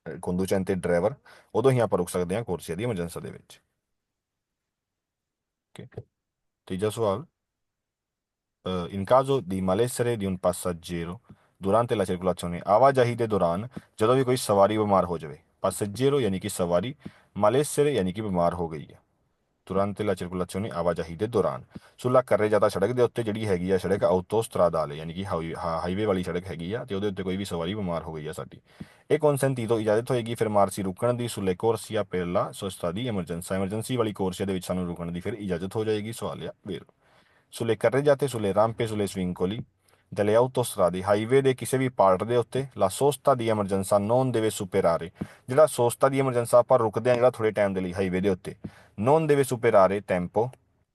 conducente ਡਰਾਈਵਰ, ਉਦੋਂ ਹੀ ਆਪਾਂ ਰੁਕ ਸਕਦੇ ਹਾਂ ਕੋਰਸੀਆ ਦੀ ਐਮਰਜੈਂਸੀ ਦੇ ਵਿੱਚ। ਓਕੇ, ਤੀਜਾ ਸਵਾਲ in caso di malessere di un passeggero durante la circolazione, ਆਵਾਜਾਈ ਦੇ ਦੌਰਾਨ ਜਦੋਂ ਵੀ ਕੋਈ ਸਵਾਰੀ ਬਿਮਾਰ ਹੋ ਜਾਵੇ, passeggero ਯਾਨੀ ਕਿ ਸਵਾਰੀ, malessere ਯਾਨੀ ਕਿ ਬਿਮਾਰ ਹੋ ਗਈ ਹੈ, durante la circolazione ਆਵਾਜਾਈ ਦੇ ਦੌਰਾਨ। ਸੁਲਾ carreggiata ਸੜਕ ਦੇ ਉੱਤੇ ਜਿਹੜੀ ਹੈਗੀ ਆ ਸੜਕ autostradale ਯਾਨੀ ਕਿ ਹਾਈਵੇ ਵਾਲੀ ਸੜਕ ਹੈਗੀ ਆ, ਤੇ ਉਹਦੇ ਉੱਤੇ ਕੋਈ ਵੀ ਸਵਾਰੀ ਬਿਮਾਰ ਹੋ ਗਈ ਆ ਸਾਡੀ, ਇਹ consentito ਇਜਾਜ਼ਤ ਹੋਏਗੀ ਫਿਰ ਮਾਰਸੀ ਰੁਕਣ ਦੀ। sulle corsia per la sosta di emergenza, emergency ਵਾਲੀ ਕੋਰਸੀਆ ਦੇ ਵਿੱਚ ਸਾਨੂੰ ਰੁਕਣ ਦੀ ਫਿਰ ਇਜਾਜ਼ਤ ਹੋ ਜਾਏਗੀ। ਸਵਾਲ ਆ ਵੇਰੋ sulle carreggiate, sulle rampe, sulle svincoli delle autostrade, highway ਦੇ ਕਿਸੇ ਵੀ ਪਾਰਟ ਦੇ ਉੱਤੇ la sosta di emergenza non deve superare, ਜਿਹੜਾ ਸੋਸਤਾ ਦੀ ਐਮਰਜੈਂਸਾ ਆਪਾਂ ਰੁਕਦੇ ਹਾਂ ਜਿਹੜਾ ਥੋੜੇ ਟਾਈਮ ਦੇ ਲਈ ਹਾਈਵੇ ਦੇ ਉੱਤੇ, non deve superare tempo,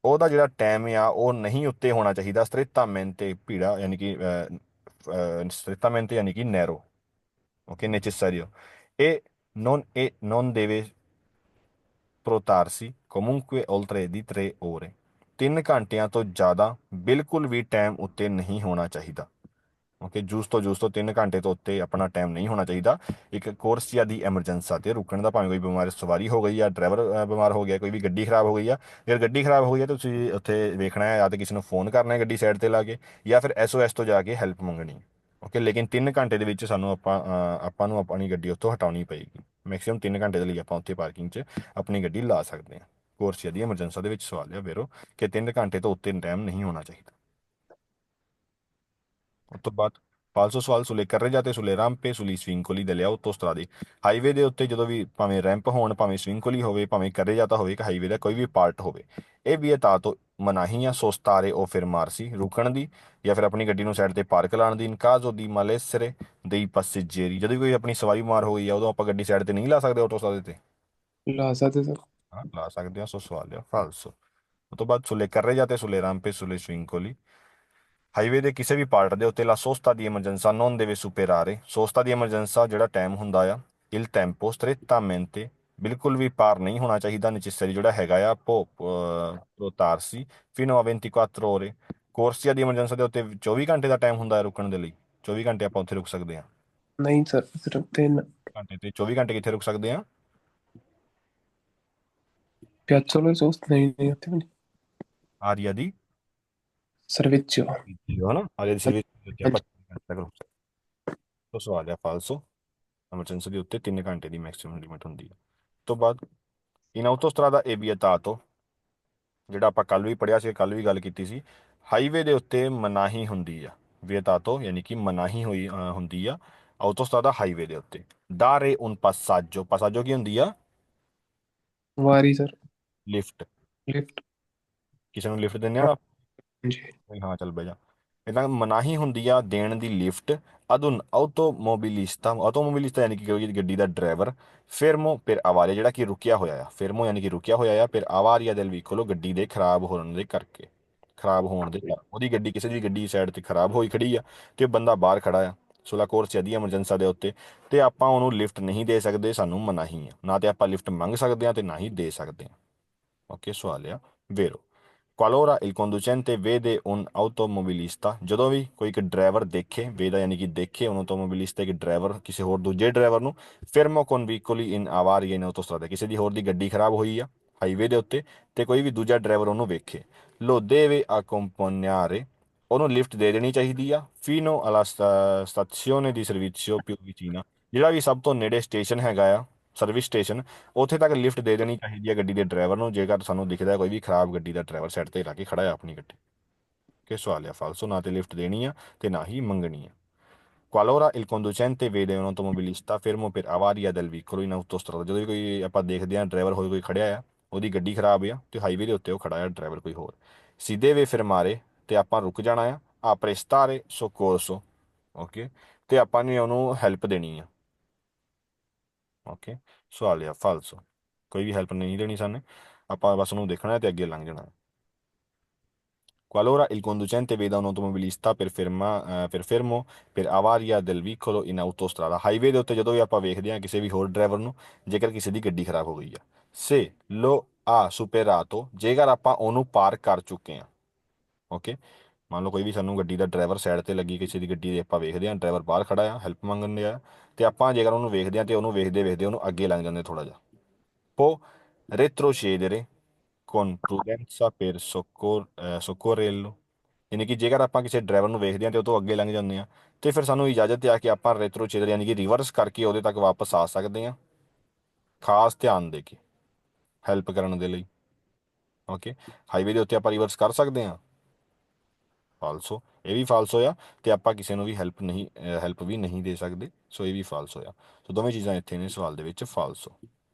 ਉਹਦਾ ਜਿਹੜਾ ਟਾਈਮ ਆ ਉਹ ਨਹੀਂ ਉੱਤੇ ਹੋਣਾ ਚਾਹੀਦਾ strettamente ਭੀੜਾ ਯਾਨੀ ਕਿ strettamente ਯਾਨੀ ਕਿ narrow. Okay, necessario, non deve protrarsi comunque oltre di 3 ore, 3 ਘੰਟਿਆਂ ਤੋਂ ਜ਼ਿਆਦਾ ਬਿਲਕੁਲ ਵੀ ਟਾਈਮ ਉੱਤੇ ਨਹੀਂ ਹੋਣਾ ਚਾਹੀਦਾ। ਓਕੇ, ਜੂਸ ਤੋਂ 3 ਘੰਟੇ ਤੋਂ ਉੱਤੇ ਆਪਣਾ ਟਾਈਮ ਨਹੀਂ ਹੋਣਾ ਚਾਹੀਦਾ ਇੱਕ ਕੋਰਸੀਆ ਦੀ ਐਮਰਜੈਂਸਾ ਤੇ ਰੁਕਣ ਦਾ। ਭਾਵੇਂ ਕੋਈ ਬਿਮਾਰੀ ਸਵਾਰੀ ਹੋ ਗਈ ਆ, ਡਰਾਈਵਰ ਬਿਮਾਰ ਹੋ ਗਿਆ, ਕੋਈ ਵੀ ਗੱਡੀ ਖਰਾਬ ਹੋ ਗਈ ਆ। ਜੇ ਗੱਡੀ ਖਰਾਬ ਹੋ ਗਈ ਆ ਤਾਂ ਤੁਸੀਂ ਉੱਥੇ ਵੇਖਣਾ ਹੈ, ਜਾਂ ਤਾਂ ਕਿਸੇ ਨੂੰ ਫੋਨ ਕਰਨਾ ਹੈ ਗੱਡੀ ਸਾਈਡ ਤੇ ਲਾ ਕੇ, ਜਾਂ ਫਿਰ SOS ਤੋਂ ਜਾ ਕੇ ਹੈਲਪ ਮੰਗਣੀ। ਓਕੇ, ਲੇਕਿਨ 3 ਘੰਟੇ ਦੇ ਵਿੱਚ ਸਾਨੂੰ ਆਪਾਂ ਨੂੰ ਆਪਣੀ ਗੱਡੀ ਉੱਥੋਂ ਹਟਾਉਣੀ ਪਏਗੀ। ਮੈਕਸਿਮਮ 3 ਘੰਟੇ ਦੇ ਲਈ ਆਪਾਂ ਉੱਥੇ ਪਾਰਕਿੰਗ 'ਚ ਆਪਣੀ ਗੱਡੀ ਲਾ ਸਕਦੇ ਹਾਂ। ਕੋਰਸੀਆ ਦੀ ਐਮਰਜੈਂਸਾ ਦੇ ਵਿੱਚ ਸਵਾਲ ਆ ਵੀਰੋ ਕਿ 3 ਘੰਟੇ ਤੋਂ ਉੱਤੇ ਟਾਈਮ ਨਹੀਂ ਹੋਣਾ ਚਾਹੀਦਾ। ਉਸ ਤੋਂ ਬਾਅਦ ਫਾਲਸੋ ਸਵਾਲ ਸੁਲੇ ਕਰਰੇ ਜਾਤੇ ਸੁਲੇ ਰਾਂਪੇ ਸੁਲੀ ਸਵਿੰਕੋਲੀ ਦਲਿਆ autostrade। ਹਾਈਵੇ ਦੇ ਉੱਤੇ ਜਦੋਂ ਵੀ ਭਾਵੇਂ ਰੈਂਪ ਹੋਣ, ਭਾਵੇਂ ਸਵਿੰਕੋਲੀ ਹੋਵੇ, ਭਾਵੇਂ ਕਰਰੇ ਜਾਤਾ ਹੋਵੇ, ਕਿ ਹਾਈਵੇ ਦਾ ਕੋਈ ਵੀ ਪਾਰਟ ਹੋਵੇ, ਇਹ ਵੀ ਤਾਂ ਮਨਾਹੀ ਆ ਸੋਸਤਾਰੇ ਉਹ ਫਿਰ ਮਾਰਸੀ ਰੁਕਣ ਦੀ, ਜਾਂ ਫਿਰ ਆਪਣੀ ਗੱਡੀ ਨੂੰ ਸਾਈਡ ਤੇ ਪਾਰਕ ਲਾਉਣ ਦੀ। ਇਨਕਾਜ਼ੋ ਦੀ ਮਾਲੇਸਰੇ ਦੇਈ ਪਾਸੇਜੇਰੀ, ਜਦੋਂ ਕੋਈ ਆਪਣੀ ਸਵਾਰੀ ਮਾਰ ਹੋ ਗਈ ਆ ਉਦੋਂ ਆਪਾਂ ਗੱਡੀ ਸਾਈਡ ਤੇ ਨਹੀਂ ਲਾ ਸਕਦੇ ਆਟੋਸਟਰਾਦੇ ਤੇ? ਲਾ ਸਕਦੇ ਸਰ। ਹਾਂ, ਲਾ ਸਕਦੇ ਆ। ਸੋ ਸਵਾਲ ਆ ਫਾਲਸੋ। ਉਸ ਤੋਂ ਬਾਅਦ ਸੁਲੇ ਕਰਰੇ ਜਾਤੇ ਸੁਲੇ ਰਾਂਪੇ ਸੁਲੇ ਸਵਿੰਕੋਲੀ। ਹਾਈਵੇ ਦੇ ਕਿਸੇ ਵੀ ਪਾਰਟ ਦੇ ਉੱਤੇ ਲਾ ਸੋਸਤਾ ਦੀ ਐਮਰਜੈਂਸਾ ਨੋਨ ਦੇਵੇ ਸੁਪੇਰਾਰੇ। ਸੋਸਤਾ ਦੀ ਐਮਰਜੈਂਸਾ ਜਿਹੜਾ ਟਾਈਮ ਹੁੰਦਾ ਆ, ਇਲ ਟੈਂਪੋ ਸਟ੍ਰੇਟਾਮੈਂਤੇ, ਬਿਲਕੁਲ ਵੀ ਪਾਰ ਨਹੀਂ ਹੋਣਾ ਚਾਹੀਦਾ ਨੈਸੈਸਰੀ ਜਿਹੜਾ ਹੈਗਾ ਆ ਪ੍ਰੋਤਾਰਸੀ ਫਿਨੋ ਆ 24 ore। ਕੋਰਸੀਆ ਦੀ ਐਮਰਜੈਂਸੀ ਦੇ ਉੱਤੇ 24 ਘੰਟੇ ਦਾ ਟਾਈਮ ਹੁੰਦਾ ਹੈ ਰੁਕਣ ਦੇ ਲਈ। 24 ਘੰਟੇ ਆਪਾਂ ਉੱਥੇ ਰੁਕ ਸਕਦੇ ਹਾਂ। ਨਹੀਂ ਸਰ, ਸਿਰਫ 3। ਘੰਟੇ ਤੇ 24 ਘੰਟੇ ਕਿੱਥੇ ਰੁਕ ਸਕਦੇ ਹਾਂ? ਪਿਆਚੋਲੋ ਸੋਸਤ ਨਹੀਂ, ਨਹੀਂ ਉੱਥੇ ਵੀ ਨਹੀਂ। ਆਰੀਆ ਦੀ ਸਰਵਿਸ। ਹਨਾ, ਆਰੀਆ ਦੀ ਸਰਵਿਸ ਦੇ ਉੱਤੇ ਆਪਾਂ ਹਾਂਜੀ। 3 ਘੰਟੇ ਤੱਕ ਰੁਕ ਸਕਦੇ ਹਾਂ। ਤੋ ਸਵਾਲ ਹੈ ਫਾਲਸੋ। ਐਮਰਜੈਂਸੀ ਦੇ ਉੱਤੇ 3 ਘੰਟੇ ਦੀ ਮੈਕਸਿਮਮ ਲਿਮਿਟ ਹੁੰਦੀ ਹੈ। ਤੋਂ ਬਾਅਦ ਇਨ ਆਟੋਸਟਰਾਦਾ ਏ ਵਿetato, ਜਿਹੜਾ ਆਪਾਂ ਕੱਲ ਵੀ ਪੜਿਆ ਸੀ, ਕੱਲ ਵੀ ਗੱਲ ਕੀਤੀ ਸੀ, ਹਾਈਵੇ ਦੇ ਉੱਤੇ ਮਨਾਹੀ ਹੁੰਦੀ ਆ। ਵਿetato ਯਾਨੀ ਕਿ ਮਨਾਹੀ ਹੋਈ ਹੁੰਦੀ ਆ ਆਟੋਸਟਰਾਦਾ ਹਾਈਵੇ ਦੇ ਉੱਤੇ। ਡਾਰੇ ਉਨ ਪਾਸਾਜੋ, ਪਾਸਾਜੋ ਕੀ ਹੁੰਦੀ ਆ? ਵਾਰੀ ਸਰ। ਲਿਫਟ। ਲਿਫਟ। ਕਿਸੇ ਨੂੰ ਲਿਫਟ ਦਿੰਦੇ ਆ ਨਾ, ਹਾਂਜੀ। ਵੀ ਹਾਂ ਚੱਲ ਬਹਿ ਜਾ। ਇਦਾਂ ਮਨਾਹੀ ਹੁੰਦੀ ਆ ਦੇਣ ਦੀ ਲਿਫਟ। ਅਦੁਨ ਆਟੋਮੋਬਿਲਿਸਤਾ ਯਾਨੀ ਕਿ ਕੋਈ ਗੱਡੀ ਦਾ ਡਰਾਈਵਰ। ਫੇਰਮੋ ਫਿਰ ਆਵਾਰੀਆ ਜਿਹੜਾ ਕਿ ਰੁਕਿਆ ਹੋਇਆ ਆ। ਫੇਰਮੋ ਯਾਨੀ ਕਿ ਰੁਕਿਆ ਹੋਇਆ ਆ, ਫਿਰ ਆਵਾਰੀਆ del ਵੀਕੋਲੋ ਗੱਡੀ ਦੇ ਖਰਾਬ ਹੋਣ ਦੇ ਕਰਕੇ, ਖਰਾਬ ਹੋਣ ਦੇ ਕਾਰਨ। ਉਹਦੀ ਗੱਡੀ ਕਿਸੇ ਦੀ ਗੱਡੀ ਸਾਈਡ ਤੇ ਖਰਾਬ ਹੋਈ ਖੜੀ ਆ ਤੇ ਉਹ ਬੰਦਾ ਬਾਹਰ ਖੜਾ ਆ ਸੁਲਾ ਕੋਰਸੀਆ ਦੀ ਐਮਰਜੈਂਸਾ ਦੇ ਉੱਤੇ, ਤੇ ਆਪਾਂ ਉਹਨੂੰ ਲਿਫਟ ਨਹੀਂ ਦੇ ਸਕਦੇ। ਸਾਨੂੰ ਮਨਾਹੀ ਆ, ਨਾ ਤੇ ਆਪਾਂ ਲਿਫਟ ਮੰਗ ਸਕਦੇ ਆ ਤੇ ਨਾ ਹੀ ਦੇ ਸਕਦੇ ਆ। ਓਕੇ, ਸਵਾਲ ਆ ਵੇਰੋ। qualora il conducente vede un automobilista, ਜਦੋਂ ਵੀ ਕੋਈ ਇੱਕ ਡਰਾਈਵਰ ਦੇਖੇ, ਵੇਦਾ ਯਾਨੀ ਕਿ ਦੇਖੇ un automobilista, ਇੱਕ ਡਰਾਈਵਰ ਕਿਸੇ ਹੋਰ ਦੂਜੇ ਡਰਾਈਵਰ ਨੂੰ, fermo con veicoli in avaria in autostrada, ਕਿਸੇ ਦੀ ਹੋਰ ਦੀ ਗੱਡੀ ਖਰਾਬ ਹੋਈ ਆ ਹਾਈਵੇ ਦੇ ਉੱਤੇ ਤੇ ਕੋਈ ਵੀ ਦੂਜਾ ਡਰਾਈਵਰ ਉਹਨੂੰ ਵੇਖੇ, lo deve accompagnare, ਉਹਨੂੰ ਲਿਫਟ ਦੇ ਦੇਣੀ ਚਾਹੀਦੀ ਆ fino alla stazione di servizio più vicina, ਜਿਹੜਾ ਵੀ ਸਭ ਤੋਂ ਨੇੜੇ ਸਟੇਸ਼ਨ ਹੈਗਾ ਆ, ਸਰਵਿਸ ਸਟੇਸ਼ਨ, ਉੱਥੇ ਤੱਕ ਲਿਫਟ ਦੇ ਦੇਣੀ ਚਾਹੀਦੀ ਹੈ ਗੱਡੀ ਦੇ ਡਰਾਈਵਰ ਨੂੰ, ਜੇਕਰ ਸਾਨੂੰ ਦਿਖਦਾ ਕੋਈ ਵੀ ਖਰਾਬ ਗੱਡੀ ਦਾ ਡਰਾਈਵਰ ਸਾਈਡ ਤੇ ਲਾ ਕੇ ਖੜਾ ਹੈ ਆਪਣੀ ਗੱਡੀ। ਕਿ ਸਵਾਲ ਆ ਫਾਲਸੋ, ਨਾ ਤੇ ਲਿਫਟ ਦੇਣੀ ਆ ਤੇ ਨਾ ਹੀ ਮੰਗਣੀ ਆ। qualora il conducente vede un automobilista fermo per avaria del veicolo in autostrada, ਜਦੋਂ ਵੀ ਕੋਈ ਆਪਾਂ ਦੇਖਦੇ ਹਾਂ ਡਰਾਈਵਰ ਹੋਏ ਕੋਈ ਖੜਿਆ ਆ, ਉਹਦੀ ਗੱਡੀ ਖਰਾਬ ਆ ਤੇ ਹਾਈਵੇ ਦੇ ਉੱਤੇ ਉਹ ਖੜਾ ਆ ਡਰਾਈਵਰ ਕੋਈ ਹੋਰ, si deve fermare, ਤੇ ਆਪਾਂ ਰੁਕ ਜਾਣਾ ਆ prestare soccorso, ਓਕੇ, ਤੇ ਆਪਾਂ ਨੇ ਉਹਨੂੰ ਹੈਲਪ ਦੇਣੀ ਆ। ਓਕੇ, ਸਵਾਲ ਆ ਫਾਲਸੋ, ਕੋਈ ਵੀ ਹੈਲਪ ਨਹੀਂ ਦੇਣੀ ਸਾਨੂੰ, ਆਪਾਂ ਬਸ ਉਹਨੂੰ ਦੇਖਣਾ ਤੇ ਅੱਗੇ ਲੰਘ ਜਾਣਾ। qualora il conducente veda un automobilista per fermo per avaria del veicolo in autostrada, highway ਦੇ ਉੱਤੇ ਜਦੋਂ ਵੀ ਆਪਾਂ ਵੇਖਦੇ ਹਾਂ ਕਿਸੇ ਵੀ ਹੋਰ ਡਰਾਈਵਰ ਨੂੰ, ਜੇਕਰ ਕਿਸੇ ਦੀ ਗੱਡੀ ਖਰਾਬ ਹੋ ਗਈ ਆ, se lo ha superato, ਜੇਕਰ ਆਪਾਂ ਉਹਨੂੰ ਪਾਰ ਕਰ ਚੁੱਕੇ ਹਾਂ। ਓਕੇ, ਮੰਨ ਲਓ ਕੋਈ ਵੀ ਸਾਨੂੰ ਗੱਡੀ ਦਾ ਡਰਾਈਵਰ ਸਾਈਡ ਤੇ ਲੱਗੀ ਕਿਸੇ ਦੀ ਗੱਡੀ ਦੇ, ਆਪਾਂ ਵੇਖਦੇ ਹਾਂ ਡਰਾਈਵਰ ਬਾਹਰ ਖੜਾ ਆ ਹੈਲਪ ਮੰਗਣ ਡਿਆ, ਤੇ ਆਪਾਂ ਜੇਕਰ ਉਹਨੂੰ ਵੇਖਦੇ ਹਾਂ ਤੇ ਉਹਨੂੰ ਵੇਖਦੇ ਵੇਖਦੇ ਉਹਨੂੰ ਅੱਗੇ ਲੰਘ ਜਾਂਦੇ ਥੋੜਾ ਜਿਹਾ। può retrocedere con prudenza per soccorrerlo, ਯਾਨੀ ਕਿ ਜੇਕਰ ਆਪਾਂ ਕਿਸੇ ਡਰਾਈਵਰ ਨੂੰ ਵੇਖਦੇ ਹਾਂ ਤੇ ਉਹ ਤੋਂ ਅੱਗੇ ਲੰਘ ਜਾਂਦੇ ਹਾਂ, ਤੇ ਫਿਰ ਸਾਨੂੰ ਇਜਾਜ਼ਤ ਆ ਕਿ ਆਪਾਂ ਰੇਤਰੋਚੇਦਰ ਯਾਨੀ ਕਿ ਰਿਵਰਸ ਕਰਕੇ ਉਹਦੇ ਤੱਕ ਵਾਪਸ ਆ ਸਕਦੇ ਹਾਂ, ਖਾਸ ਧਿਆਨ ਦੇ ਕੇ ਹੈਲਪ ਕਰਨ ਦੇ ਲਈ। ਓਕੇ, ਹਾਈਵੇ ਦੇ ਉੱਤੇ ਆਪਾਂ ਰਿਵਰਸ ਕਰ ਸਕਦੇ ਹਾਂ? ਫਾਲਸੋ, ਇਹ ਵੀ ਫਾਲਸੋ ਆ, ਤੇ ਆਪਾਂ ਕਿਸੇ ਨੂੰ ਵੀ ਹੈਲਪ ਵੀ ਨਹੀਂ ਦੇ ਸਕਦੇ, ਸੋ ਇਹ ਵੀ ਫਾਲਸੋ ਆ। ਸੋ ਦੋਵੇਂ ਚੀਜ਼ਾਂ ਇੱਥੇ ਨੇ ਸਵਾਲ ਦੇ ਵਿੱਚ ਫਾਲਸੋ।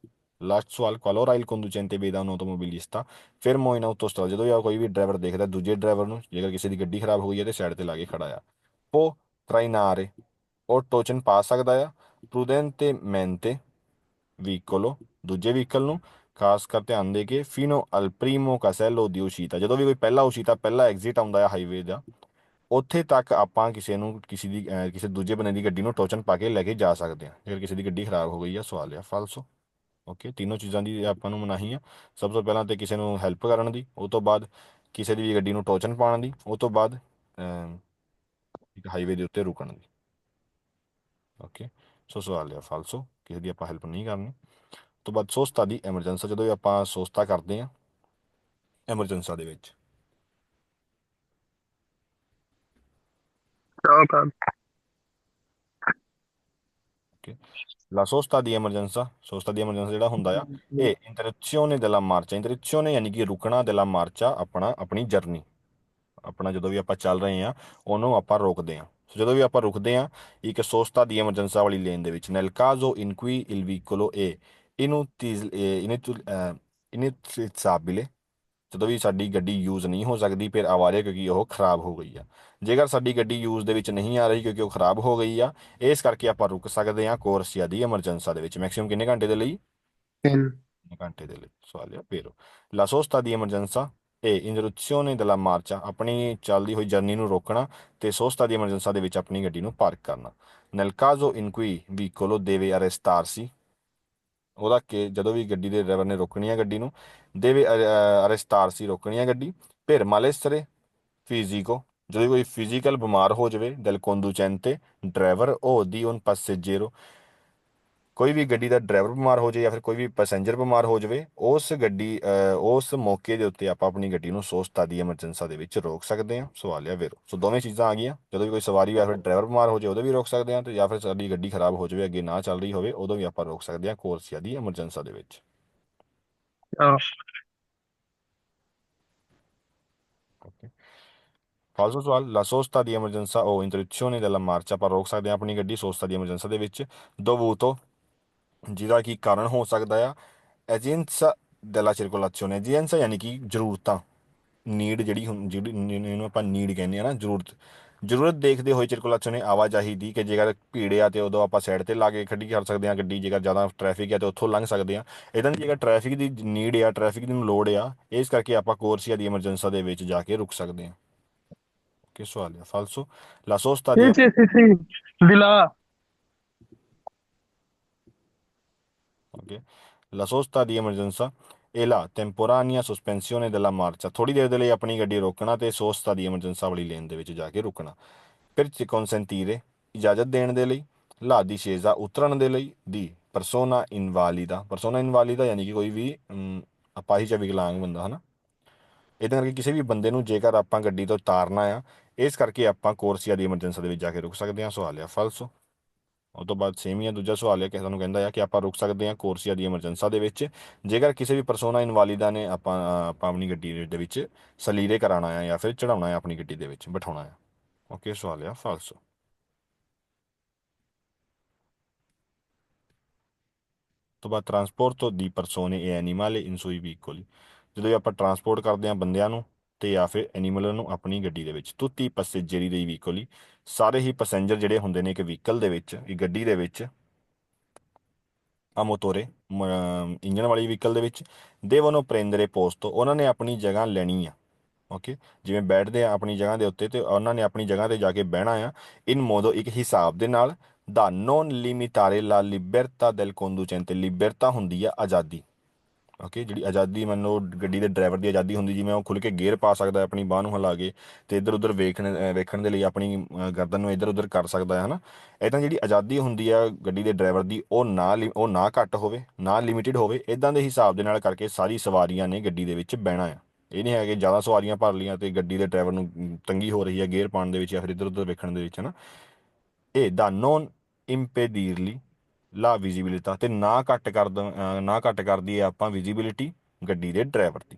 ਲਾਸਟ ਸਵਾਲ, qualora il conducente veda un automobilista fermo in autostrada, ਜਦੋਂ ਵੀ ਕੋਈ ਵੀ ਡਰਾਈਵਰ ਦੇਖਦਾ ਦੂਜੇ ਡਰਾਈਵਰ ਨੂੰ, ਜੇਕਰ ਕਿਸੇ ਦੀ ਗੱਡੀ ਖਰਾਬ ਹੋਈ ਹੈ ਤੇ ਸਾਈਡ ਤੇ ਲਾ ਕੇ ਖੜਾ ਆ, può trainare, ਉਹ ਟੋਚਨ ਪਾ ਸਕਦਾ ਆ prudentemente veicolo, ਦੂਜੇ ਵਹੀਕਲ ਨੂੰ, ਖਾਸ ਕਰ ਧਿਆਨ ਦੇ ਕੇ fino al primo casello di uscita, ਜਦੋਂ ਵੀ ਕੋਈ ਪਹਿਲਾ ਉਸ਼ੀਤਾ ਪਹਿਲਾ ਐਗਜ਼ਿਟ ਆਉਂਦਾ ਹੈ ਹਾਈਵੇ ਦਾ, ਉੱਥੇ ਤੱਕ ਆਪਾਂ ਕਿਸੇ ਨੂੰ ਕਿਸੇ ਦੂਜੇ ਬੰਦੇ ਦੀ ਗੱਡੀ ਨੂੰ ਟੋਚਨ ਪਾ ਕੇ ਲੈ ਕੇ ਜਾ ਸਕਦੇ ਹਾਂ ਜੇਕਰ ਕਿਸੇ ਦੀ ਗੱਡੀ ਖਰਾਬ ਹੋ ਗਈ ਆ। ਸਵਾਲ ਆ ਫਾਲਸੋ। ਓਕੇ, ਤਿੰਨੋਂ ਚੀਜ਼ਾਂ ਦੀ ਆਪਾਂ ਨੂੰ ਮਨਾਹੀ ਆ। ਸਭ ਤੋਂ ਪਹਿਲਾਂ ਤੇ ਕਿਸੇ ਨੂੰ ਹੈਲਪ ਕਰਨ ਦੀ, ਉਹ ਤੋਂ ਬਾਅਦ ਕਿਸੇ ਦੀ ਵੀ ਗੱਡੀ ਨੂੰ ਟੋਚਨ ਪਾਉਣ ਦੀ, ਉਹ ਤੋਂ ਬਾਅਦ ਇੱਕ ਹਾਈਵੇ ਦੇ ਉੱਤੇ ਰੁਕਣ ਦੀ। ਓਕੇ, ਸੋ ਸਵਾਲ ਆ ਫਾਲਸੋ, ਕਿਸੇ ਦੀ ਆਪਾਂ ਹੈਲਪ ਨਹੀਂ ਕਰਨੀ। ਤੋਂ ਬਾਅਦ ਸੋਸਤਾ ਦੀ ਐਮਰਜੈਂਸਾ, ਜਦੋਂ ਵੀ ਆਪਾਂ ਸੋਸਤਾ ਕਰਦੇ ਹਾਂ ਐਮਰਜੈਂਸਾ ਦੇ ਵਿੱਚ। Ciao, ਓਕੇ, ਲਾ ਸੋਸਤਾ ਦੀ ਐਮਰਜੈਂਸਾ ਜਿਹੜਾ ਹੁੰਦਾ ਆ, ਇਹ ਇੰਟਰਰੁਪਸ਼ਨੇ della marcia, ਇੰਟਰਰੁਪਸ਼ਨੇ ਯਾਨੀ ਕਿ ਰੁਕਣਾ, della marcia ਆਪਣੀ ਜਰਨੀ, ਆਪਣਾ ਜਦੋਂ ਵੀ ਆਪਾਂ ਚੱਲ ਰਹੇ ਹਾਂ ਉਹਨੂੰ ਆਪਾਂ ਰੋਕਦੇ ਹਾਂ। ਸੋ ਜਦੋਂ ਵੀ ਆਪਾਂ ਰੁਕਦੇ ਹਾਂ ਇੱਕ ਸੋਸਤਾ ਦੀ ਐਮਰਜੈਂਸਾ ਵਾਲੀ ਲੇਨ ਦੇ ਵਿੱਚ, nel caso in cui il vicolo è inutilizzabile, ਜਦੋਂ ਵੀ ਸਾਡੀ ਗੱਡੀ ਯੂਜ਼ ਨਹੀਂ ਹੋ ਸਕਦੀ ਫਿਰ ਆਵਾਜ਼ ਕਿਉਂਕਿ ਉਹ ਖਰਾਬ ਹੋ ਗਈ ਆ। ਜੇਕਰ ਸਾਡੀ ਗੱਡੀ ਯੂਜ਼ ਦੇ ਵਿੱਚ ਨਹੀਂ ਆ ਰਹੀ ਕਿਉਂਕਿ ਉਹ ਖਰਾਬ ਹੋ ਗਈ ਆ, ਇਸ ਕਰਕੇ ਆਪਾਂ ਰੁਕ ਸਕਦੇ ਹਾਂ ਕੋਰਸੀਆ ਦੀ ਐਮਰਜੈਂਸਾ ਦੇ ਵਿੱਚ। ਮੈਕਸਿਮਮ ਕਿੰਨੇ ਘੰਟੇ ਦੇ ਲਈ? 10। ਘੰਟੇ ਦੇ ਲਈ। ਸਵਾਲ ਆ ਪੇਰੋ ਲਾ ਸੋਸਤਾ ਦੀ ਐਮਰਜੈਂਸਾ ਇਹ ਇੰਟਰਰੁਪਸ਼ਨੇ della marcia, ਆਪਣੀ ਚੱਲਦੀ ਹੋਈ ਜਰਨੀ ਨੂੰ ਰੋਕਣਾ ਤੇ ਸੋਸਤਾ ਦੀ ਐਮਰਜੈਂਸਾ ਦੇ ਵਿੱਚ ਆਪਣੀ ਗੱਡੀ ਨੂੰ ਪਾਰਕ ਕਰਨਾ। nel caso in cui vicolo deve arrestarsi, ਉਹਦਾ ਕਿ ਜਦੋਂ ਵੀ ਗੱਡੀ ਦੇ ਡਰਾਈਵਰ ਨੇ ਰੋਕਣੀ ਆ ਗੱਡੀ ਨੂੰ, deve arrestarsi ਰੋਕਣੀ ਆ ਗੱਡੀ, per malessere fisico, ਜਦੋਂ ਕੋਈ ਫਿਜ਼ੀਕਲ ਬਿਮਾਰ ਹੋ ਜਾਵੇ del conducente, driver o di un passeggero, ਕੋਈ ਵੀ ਗੱਡੀ ਦਾ ਡਰਾਈਵਰ ਬਿਮਾਰ ਹੋ ਜਾਵੇ ਜਾਂ ਫਿਰ ਕੋਈ ਵੀ ਪੈਸੇਂਜਰ ਬਿਮਾਰ ਹੋ ਜਾਵੇ, ਉਸ ਮੌਕੇ ਦੇ ਉੱਤੇ ਆਪਾਂ ਆਪਣੀ ਗੱਡੀ ਨੂੰ ਸੋਸਤਾ ਦੀ ਐਮਰਜੈਂਸਾ ਦੇ ਵਿੱਚ ਰੋਕ ਸਕਦੇ ਹਾਂ। ਸਵਾਲ ਆ ਵੇਰੋ। ਸੋ ਦੋਵੇਂ ਚੀਜ਼ਾਂ ਆ ਗਈਆਂ, ਜਦੋਂ ਵੀ ਕੋਈ ਸਵਾਰੀ ਜਾਂ ਫਿਰ ਡਰਾਈਵਰ ਬਿਮਾਰ ਹੋ ਜਾਵੇ ਉਦੋਂ ਵੀ ਰੋਕ ਸਕਦੇ ਹਾਂ, ਤੇ ਜਾਂ ਫਿਰ ਸਾਡੀ ਗੱਡੀ ਖਰਾਬ ਹੋ ਜਾਵੇ ਅੱਗੇ ਨਾ ਚੱਲ ਰਹੀ ਹੋਵੇ ਉਦੋਂ ਵੀ ਆਪਾਂ ਰੋਕ ਸਕਦੇ ਹਾਂ ਕੋਰਸੀਆ ਦੀ ਐਮਰਜੈਂਸਾ ਦੇ ਵਿੱਚ। ciao. ਓਕੇ, ਫਾਲਸੋ ਸਵਾਲ ਲਾ ਸੋਸਤਾ ਦੀ ਐਮਰਜੈਂਸਾ ਉਹ ਇੰਟਰਰੁਪਸ਼ਨੇ della marcia, ਆਪਾਂ ਰੋਕ ਸਕਦੇ ਹਾਂ ਆਪਣੀ ਗੱਡੀ ਸੋਸਤਾ ਦੀ ਐਮਰਜੈਂਸਾ ਦੇ ਵਿੱਚ, dovuto, ਜਿਹਦਾ ਕੀ ਕਾਰਨ ਹੋ ਸਕਦਾ ਆ, ਐਜੈਂਸਾ della circolazione, ਐਜੈਂਸਾ ਯਾਨੀ ਕਿ ਜ਼ਰੂਰਤਾਂ, ਨੀਡ ਜਿਹੜੀ ਇਹਨੂੰ ਆਪਾਂ ਨੀਡ ਕਹਿੰਦੇ ਆ ਨਾ, ਜ਼ਰੂਰਤ ਦੇਖਦੇ ਹੋਏ circolazione ਆਵਾਜਾਈ ਦੀ, ਕਿ ਜੇਕਰ ਭੀੜ ਆ ਤੇ ਉਦੋਂ ਆਪਾਂ ਸਾਈਡ ਤੇ ਲਾ ਕੇ ਖੜੀ ਕਰ ਸਕਦੇ ਹਾਂ ਗੱਡੀ, ਜੇਕਰ ਜ਼ਿਆਦਾ ਟ੍ਰੈਫਿਕ ਆ ਤੇ ਉੱਥੋਂ ਲੰਘ ਸਕਦੇ ਹਾਂ। ਇਦਾਂ ਦੀ ਜੇਕਰ ਟ੍ਰੈਫਿਕ ਦੀ ਨੀਡ ਆ, ਟ੍ਰੈਫਿਕ ਦੀ ਨੂੰ ਲੋੜ ਆ, ਇਸ ਕਰਕੇ ਆਪਾਂ ਕੋਰਸੀਆ ਦੀ ਐਮਰਜੈਂਸਾ ਦੇ ਵਿੱਚ ਜਾ ਕੇ ਰੁਕ ਸਕਦੇ ਹਾਂ। ਕਿ ਸਵਾਲ ਹੈ ਫਾਲਸੋ ਲਾ ਸੋਸਤਾ ਦੀ Sì, sì, sì, sì, di là. Okay, ਲਾ ਸੋਸਤਾ ਦੀ ਐਮਰਜੈਂਸਾ ਇਹ ਲਾ ਟੈਂਪੋਰਾਨੀਆ ਸਸਪੈਂਸੀone della marcia, ਥੋੜੀ ਦੇਰ ਦੇ ਲਈ ਆਪਣੀ ਗੱਡੀ ਰੋਕਣਾ ਤੇ ਸੋਸਤਾ ਦੀ ਐਮਰਜੈਂਸਾ ਵਾਲੀ ਲੇਨ ਦੇ ਵਿੱਚ ਜਾ ਕੇ ਰੁਕਣਾ। ਫਿਰ consentire, ਇਜਾਜ਼ਤ ਦੇਣ ਦੇ ਲਈ, ਲਾ discesa, ਉਤਰਨ ਦੇ ਲਈ, ਦੀ ਪਰਸੋਨਾ ਇਨਵਾਲੀਦਾ ਯਾਨੀ ਕਿ ਕੋਈ ਵੀ ਅਪਾਹਿਜ ਜਾਂ ਵਿਕਲਾਂਗ ਬੰਦਾ, ਹਨਾ। ਇਹਦੇ ਕਰਕੇ ਕਿਸੇ ਵੀ ਬੰਦੇ ਨੂੰ ਜੇਕਰ ਆਪਾਂ ਗੱਡੀ ਤੋਂ ਉਤਾਰਨਾ ਆ, ਇਸ ਕਰਕੇ ਆਪਾਂ ਕੋਰਸੀਆ ਦੀ ਐਮਰਜੈਂਸੀ ਦੇ ਵਿੱਚ ਜਾ ਕੇ ਰੁਕ ਸਕਦੇ ਹਾਂ। ਸਵਾਲ ਆ ਫਾਲਸੋ। ਉਹ ਤੋਂ ਬਾਅਦ ਸੇਮ ਹੀ ਆ, ਦੂਜਾ ਸਵਾਲ ਹੈ ਕਿ ਸਾਨੂੰ ਕਹਿੰਦਾ ਆ ਕਿ ਆਪਾਂ ਰੁਕ ਸਕਦੇ ਹਾਂ ਕੋਰਸੀਆ ਦੀ ਐਮਰਜੈਂਸਾ ਦੇ ਵਿੱਚ ਜੇਕਰ ਕਿਸੇ ਵੀ ਪਰਸੋਨਾ ਇਨਵਾਲੀਦਾ ਨੇ ਆਪਾਂ ਆਪਣੀ ਗੱਡੀ ਦੇ ਵਿੱਚ ਸਲੀਰੇ ਕਰਾਉਣਾ ਆ ਜਾਂ ਫਿਰ ਚੜਾਉਣਾ ਆ, ਆਪਣੀ ਗੱਡੀ ਦੇ ਵਿੱਚ ਬਿਠਾਉਣਾ ਆ। ਓਕੇ, ਸਵਾਲ ਆ ਫਾਲਸੋ। ਤੋਂ ਬਾਅਦ ਟਰਾਂਸਪੋਰਟੋ ਦੀ ਪਰਸੋਨੇ e animali in sui veicoli, ਜਦੋਂ ਵੀ ਆਪਾਂ ਟਰਾਂਸਪੋਰਟ ਕਰਦੇ ਹਾਂ ਬੰਦਿਆਂ ਨੂੰ ਤੇ ਜਾਂ ਫਿਰ ਐਨੀਮਲ ਨੂੰ ਆਪਣੀ ਗੱਡੀ ਦੇ ਵਿੱਚ, ਤੁੱਤੀ passeggeri dei vicoli, ਸਾਰੇ ਹੀ ਪੈਸੇਂਜਰ ਜਿਹੜੇ ਹੁੰਦੇ ਨੇ ਇੱਕ ਵਹੀਕਲ ਦੇ ਵਿੱਚ, ਇੱਕ ਗੱਡੀ ਦੇ ਵਿੱਚ, ਆ ਮੋਟੋਰੇ ਇੰਜਨ ਵਾਲੀ ਵਹੀਕਲ ਦੇ ਵਿੱਚ, ਦੇਵਨੋ ਪ੍ਰੇਂਦਰੇ ਪੋਸਟੋ, ਉਹਨਾਂ ਨੇ ਆਪਣੀ ਜਗ੍ਹਾ ਲੈਣੀ ਆ। ਓਕੇ, ਜਿਵੇਂ ਬੈਠਦੇ ਆ ਆਪਣੀ ਜਗ੍ਹਾ ਦੇ ਉੱਤੇ ਤੇ ਉਹਨਾਂ ਨੇ ਆਪਣੀ ਜਗ੍ਹਾ ਤੇ ਜਾ ਕੇ ਬਹਿਣਾ ਆ, ਇਨ ਮੋਦੋ ਇੱਕ ਹਿਸਾਬ ਦੇ ਨਾਲ, ਦਾ ਨੋਨ ਲਿਮਿਟਾਰੇ ਲਾ ਲਿਬਰਟਾ del conducente, ਲਿਬਰਟਾ ਹੁੰਦੀ ਆ ਆਜ਼ਾਦੀ। ਓਕੇ, ਜਿਹੜੀ ਆਜ਼ਾਦੀ ਮੰਨ ਲਓ ਗੱਡੀ ਦੇ ਡਰਾਈਵਰ ਦੀ ਆਜ਼ਾਦੀ ਹੁੰਦੀ, ਜਿਵੇਂ ਉਹ ਖੁੱਲ੍ਹ ਕੇ ਗੇਅਰ ਪਾ ਸਕਦਾ ਆਪਣੀ ਬਾਹ ਨੂੰ ਹਿਲਾ ਕੇ ਤੇ ਇੱਧਰ ਉੱਧਰ ਵੇਖਣ ਦੇ ਲਈ ਆਪਣੀ ਗਰਦਨ ਨੂੰ ਇੱਧਰ ਉੱਧਰ ਕਰ ਸਕਦਾ ਹੈ, ਹਨਾ। ਇੱਦਾਂ ਜਿਹੜੀ ਆਜ਼ਾਦੀ ਹੁੰਦੀ ਆ ਗੱਡੀ ਦੇ ਡਰਾਈਵਰ ਦੀ, ਉਹ ਨਾ ਘੱਟ ਹੋਵੇ ਨਾ ਲਿਮਿਟਿਡ ਹੋਵੇ। ਇੱਦਾਂ ਦੇ ਹਿਸਾਬ ਦੇ ਨਾਲ ਕਰਕੇ ਸਾਰੀ ਸਵਾਰੀਆਂ ਨੇ ਗੱਡੀ ਦੇ ਵਿੱਚ ਬਹਿਣਾ ਆ। ਇਹ ਨਹੀਂ ਹੈ ਕਿ ਜ਼ਿਆਦਾ ਸਵਾਰੀਆਂ ਭਰ ਲਈਆਂ ਤੇ ਗੱਡੀ ਦੇ ਡਰਾਈਵਰ ਨੂੰ ਤੰਗੀ ਹੋ ਰਹੀ ਹੈ ਗੇਅਰ ਪਾਉਣ ਦੇ ਵਿੱਚ ਜਾਂ ਫਿਰ ਇੱਧਰ ਉੱਧਰ ਵੇਖਣ ਦੇ ਵਿੱਚ, ਹਨਾ। ਇਹ ਦਾ ਨੋਨ ਇੰਪੇਡੀਰਲੀ ਲਾ ਵਿਜ਼ੀਬਿਲਿਟà, ਤੇ ਨਾ ਘੱਟ ਕਰਦੀ ਹੈ ਆਪਾਂ ਵਿਜ਼ੀਬਿਲਿਟੀ ਗੱਡੀ ਦੇ ਡਰਾਈਵਰ ਦੀ।